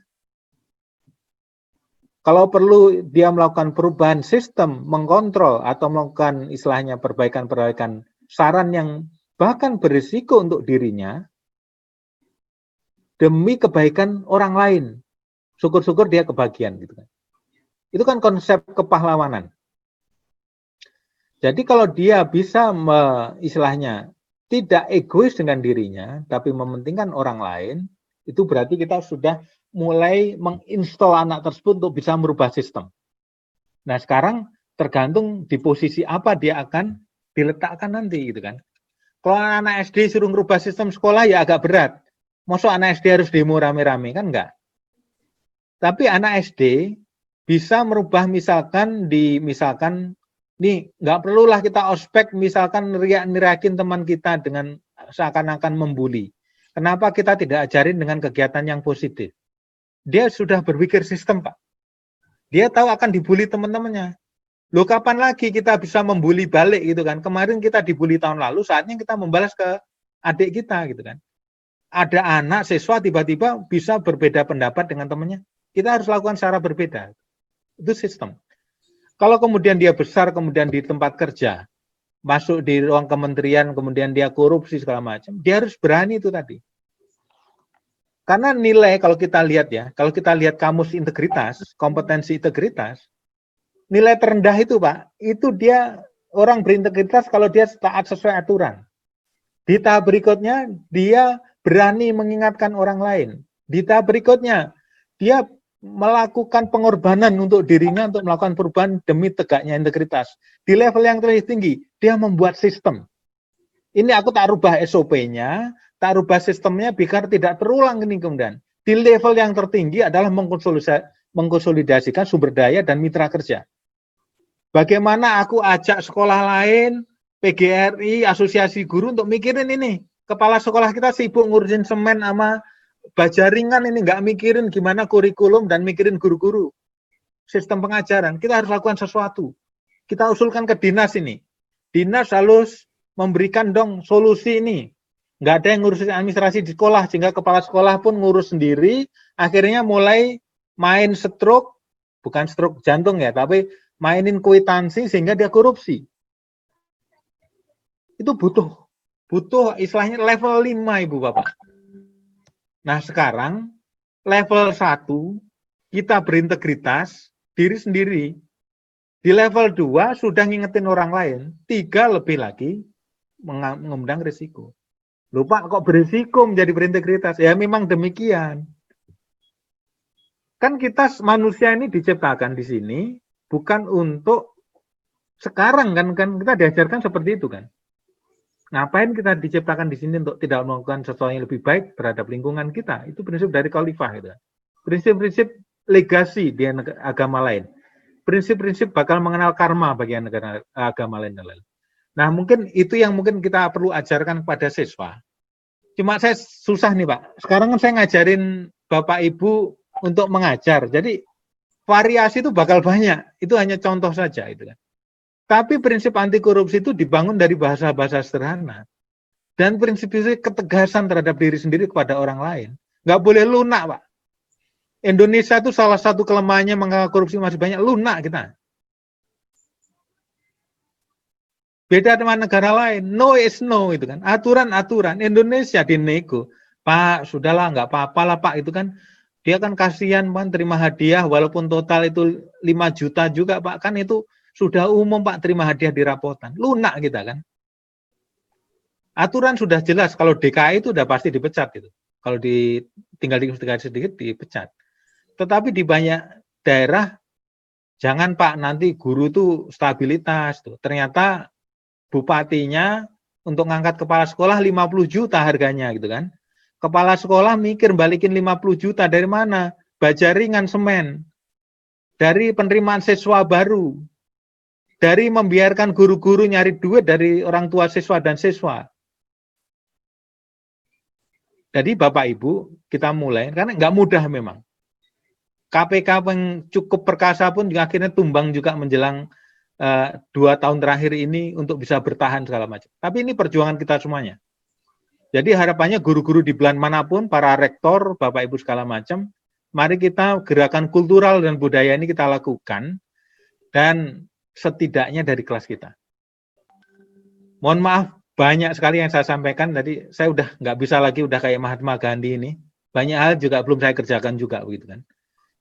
Kalau perlu dia melakukan perubahan sistem, mengkontrol atau melakukan istilahnya perbaikan-perbaikan saran yang bahkan berisiko untuk dirinya demi kebaikan orang lain. Syukur-syukur dia kebagian gitu kan. Itu kan konsep kepahlawanan. Jadi kalau dia bisa istilahnya tidak egois dengan dirinya tapi mementingkan orang lain, itu berarti kita sudah mulai menginstal anak tersebut untuk bisa merubah sistem. Nah, sekarang tergantung di posisi apa dia akan diletakkan nanti gitu kan. Kalau anak SD suruh merubah sistem sekolah ya agak berat. Masa anak SD harus demo rame-rame kan enggak? Tapi anak SD bisa merubah misalkan nih nggak perlulah kita ospek misalkan neriakin teman kita dengan seakan-akan membuli. Kenapa kita tidak ajarin dengan kegiatan yang positif? Dia sudah berpikir sistem Pak. Dia tahu akan dibully teman-temannya. Loh kapan lagi kita bisa membuli balik gitu kan? Kemarin kita dibully tahun lalu, saatnya kita membalas ke adik kita gitu kan. Ada anak siswa tiba-tiba bisa berbeda pendapat dengan temannya. Kita harus lakukan secara berbeda. Itu sistem. Kalau kemudian dia besar, kemudian di tempat kerja, masuk di ruang kementerian, kemudian dia korupsi segala macam, dia harus berani itu tadi. Karena nilai kalau kita lihat ya, kalau kita lihat kamus integritas, kompetensi integritas, nilai terendah itu Pak, itu dia orang berintegritas kalau dia taat sesuai aturan. Di tahap berikutnya, dia berani mengingatkan orang lain. Di tahap berikutnya, dia melakukan pengorbanan untuk dirinya untuk melakukan perubahan demi tegaknya integritas. Di level yang terlebih tinggi, dia membuat sistem. Ini aku tak rubah SOP-nya, tak rubah sistemnya biar tidak terulang ini kemudian. Di level yang tertinggi adalah mengkonsolidasikan sumber daya dan mitra kerja. Bagaimana aku ajak sekolah lain, PGRI, asosiasi guru untuk mikirin ini. Kepala sekolah kita sibuk ngurusin semen sama bajaringan ini, nggak mikirin gimana kurikulum dan mikirin guru-guru. Sistem pengajaran, kita harus lakukan sesuatu. Kita usulkan ke dinas ini. Dinas harus memberikan dong solusi ini. Nggak ada yang ngurusin administrasi di sekolah, sehingga kepala sekolah pun ngurus sendiri, akhirnya mulai main stroke, bukan stroke jantung ya, tapi mainin kwitansi sehingga dia korupsi. Itu butuh istilahnya level 5 Ibu Bapak. Nah sekarang level 1 kita berintegritas diri sendiri. Di level 2 sudah ngingetin orang lain, 3 lebih lagi mengundang risiko. Lupa kok berisiko menjadi berintegritas? Ya memang demikian. Kan kita manusia ini diciptakan di sini bukan untuk sekarang kan kita diajarkan seperti itu kan. Ngapain kita diciptakan di sini untuk tidak melakukan sesuatu yang lebih baik terhadap lingkungan kita? Itu prinsip dari khalifah gitu. Prinsip-prinsip legasi di agama lain. Prinsip-prinsip bakal mengenal karma bagi negara agama lain dan lain. Nah, mungkin itu yang mungkin kita perlu ajarkan kepada siswa. Cuma saya susah nih, Pak. Sekarang kan saya ngajarin Bapak Ibu untuk mengajar. Jadi variasi itu bakal banyak. Itu hanya contoh saja itu kan. Tapi prinsip anti korupsi itu dibangun dari bahasa-bahasa sederhana. Dan prinsip-prinsip ketegasan terhadap diri sendiri kepada orang lain. Nggak boleh lunak, Pak. Indonesia itu salah satu kelemahannya mengapa korupsi masih banyak, lunak kita. Beda dengan negara lain, no is no itu kan. Aturan-aturan Indonesia dinego. Pak, sudahlah nggak apa-apa lah Pak, itu kan dia kan kasihan Pak terima hadiah walaupun total itu 5 juta juga Pak, kan itu sudah umum Pak terima hadiah di rapotan. Lunak kita kan. Aturan sudah jelas, kalau DKI itu udah pasti dipecat gitu. Kalau tinggal sedikit dipecat. Tetapi di banyak daerah jangan Pak, nanti guru itu stabilitas tuh. Ternyata bupatinya untuk ngangkat kepala sekolah 50 juta harganya gitu kan. Kepala sekolah mikir balikin 50 juta dari mana? Bajaringan semen. Dari penerimaan siswa baru. Dari membiarkan guru-guru nyari duit dari orang tua siswa dan siswa. Jadi Bapak Ibu kita mulai, karena nggak mudah memang. KPK yang cukup perkasa pun juga akhirnya tumbang juga menjelang 2 tahun terakhir ini untuk bisa bertahan segala macam. Tapi ini perjuangan kita semuanya. Jadi harapannya guru-guru di belahan manapun, para rektor, Bapak Ibu segala macam, mari kita gerakan kultural dan budaya ini kita lakukan, dan setidaknya dari kelas kita. Mohon maaf, banyak sekali yang saya sampaikan, tadi saya udah nggak bisa lagi, udah kayak Mahatma Gandhi ini, banyak hal juga belum saya kerjakan juga, begitu kan.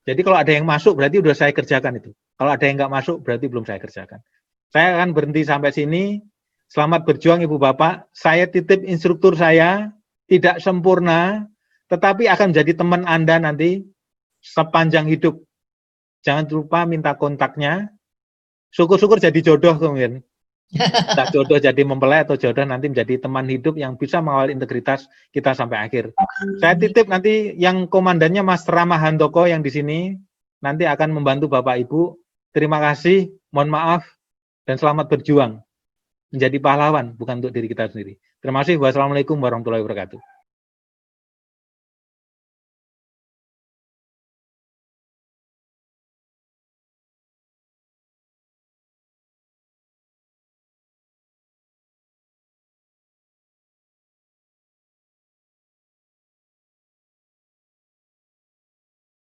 Jadi kalau ada yang masuk, berarti udah saya kerjakan itu. Kalau ada yang nggak masuk, berarti belum saya kerjakan. Saya akan berhenti sampai sini. Selamat berjuang Ibu Bapak. Saya titip instruktur saya, tidak sempurna, tetapi akan jadi teman Anda nanti sepanjang hidup. Jangan lupa minta kontaknya. Syukur-syukur jadi jodoh kemudian. Tak jodoh jadi mempelai atau jodoh nanti menjadi teman hidup yang bisa mengawal integritas kita sampai akhir. Saya titip nanti yang komandannya Mas Rama Handoko yang di sini nanti akan membantu Bapak Ibu. Terima kasih, mohon maaf, dan selamat berjuang menjadi pahlawan bukan untuk diri kita sendiri. Terima kasih. Wassalamualaikum warahmatullahi wabarakatuh.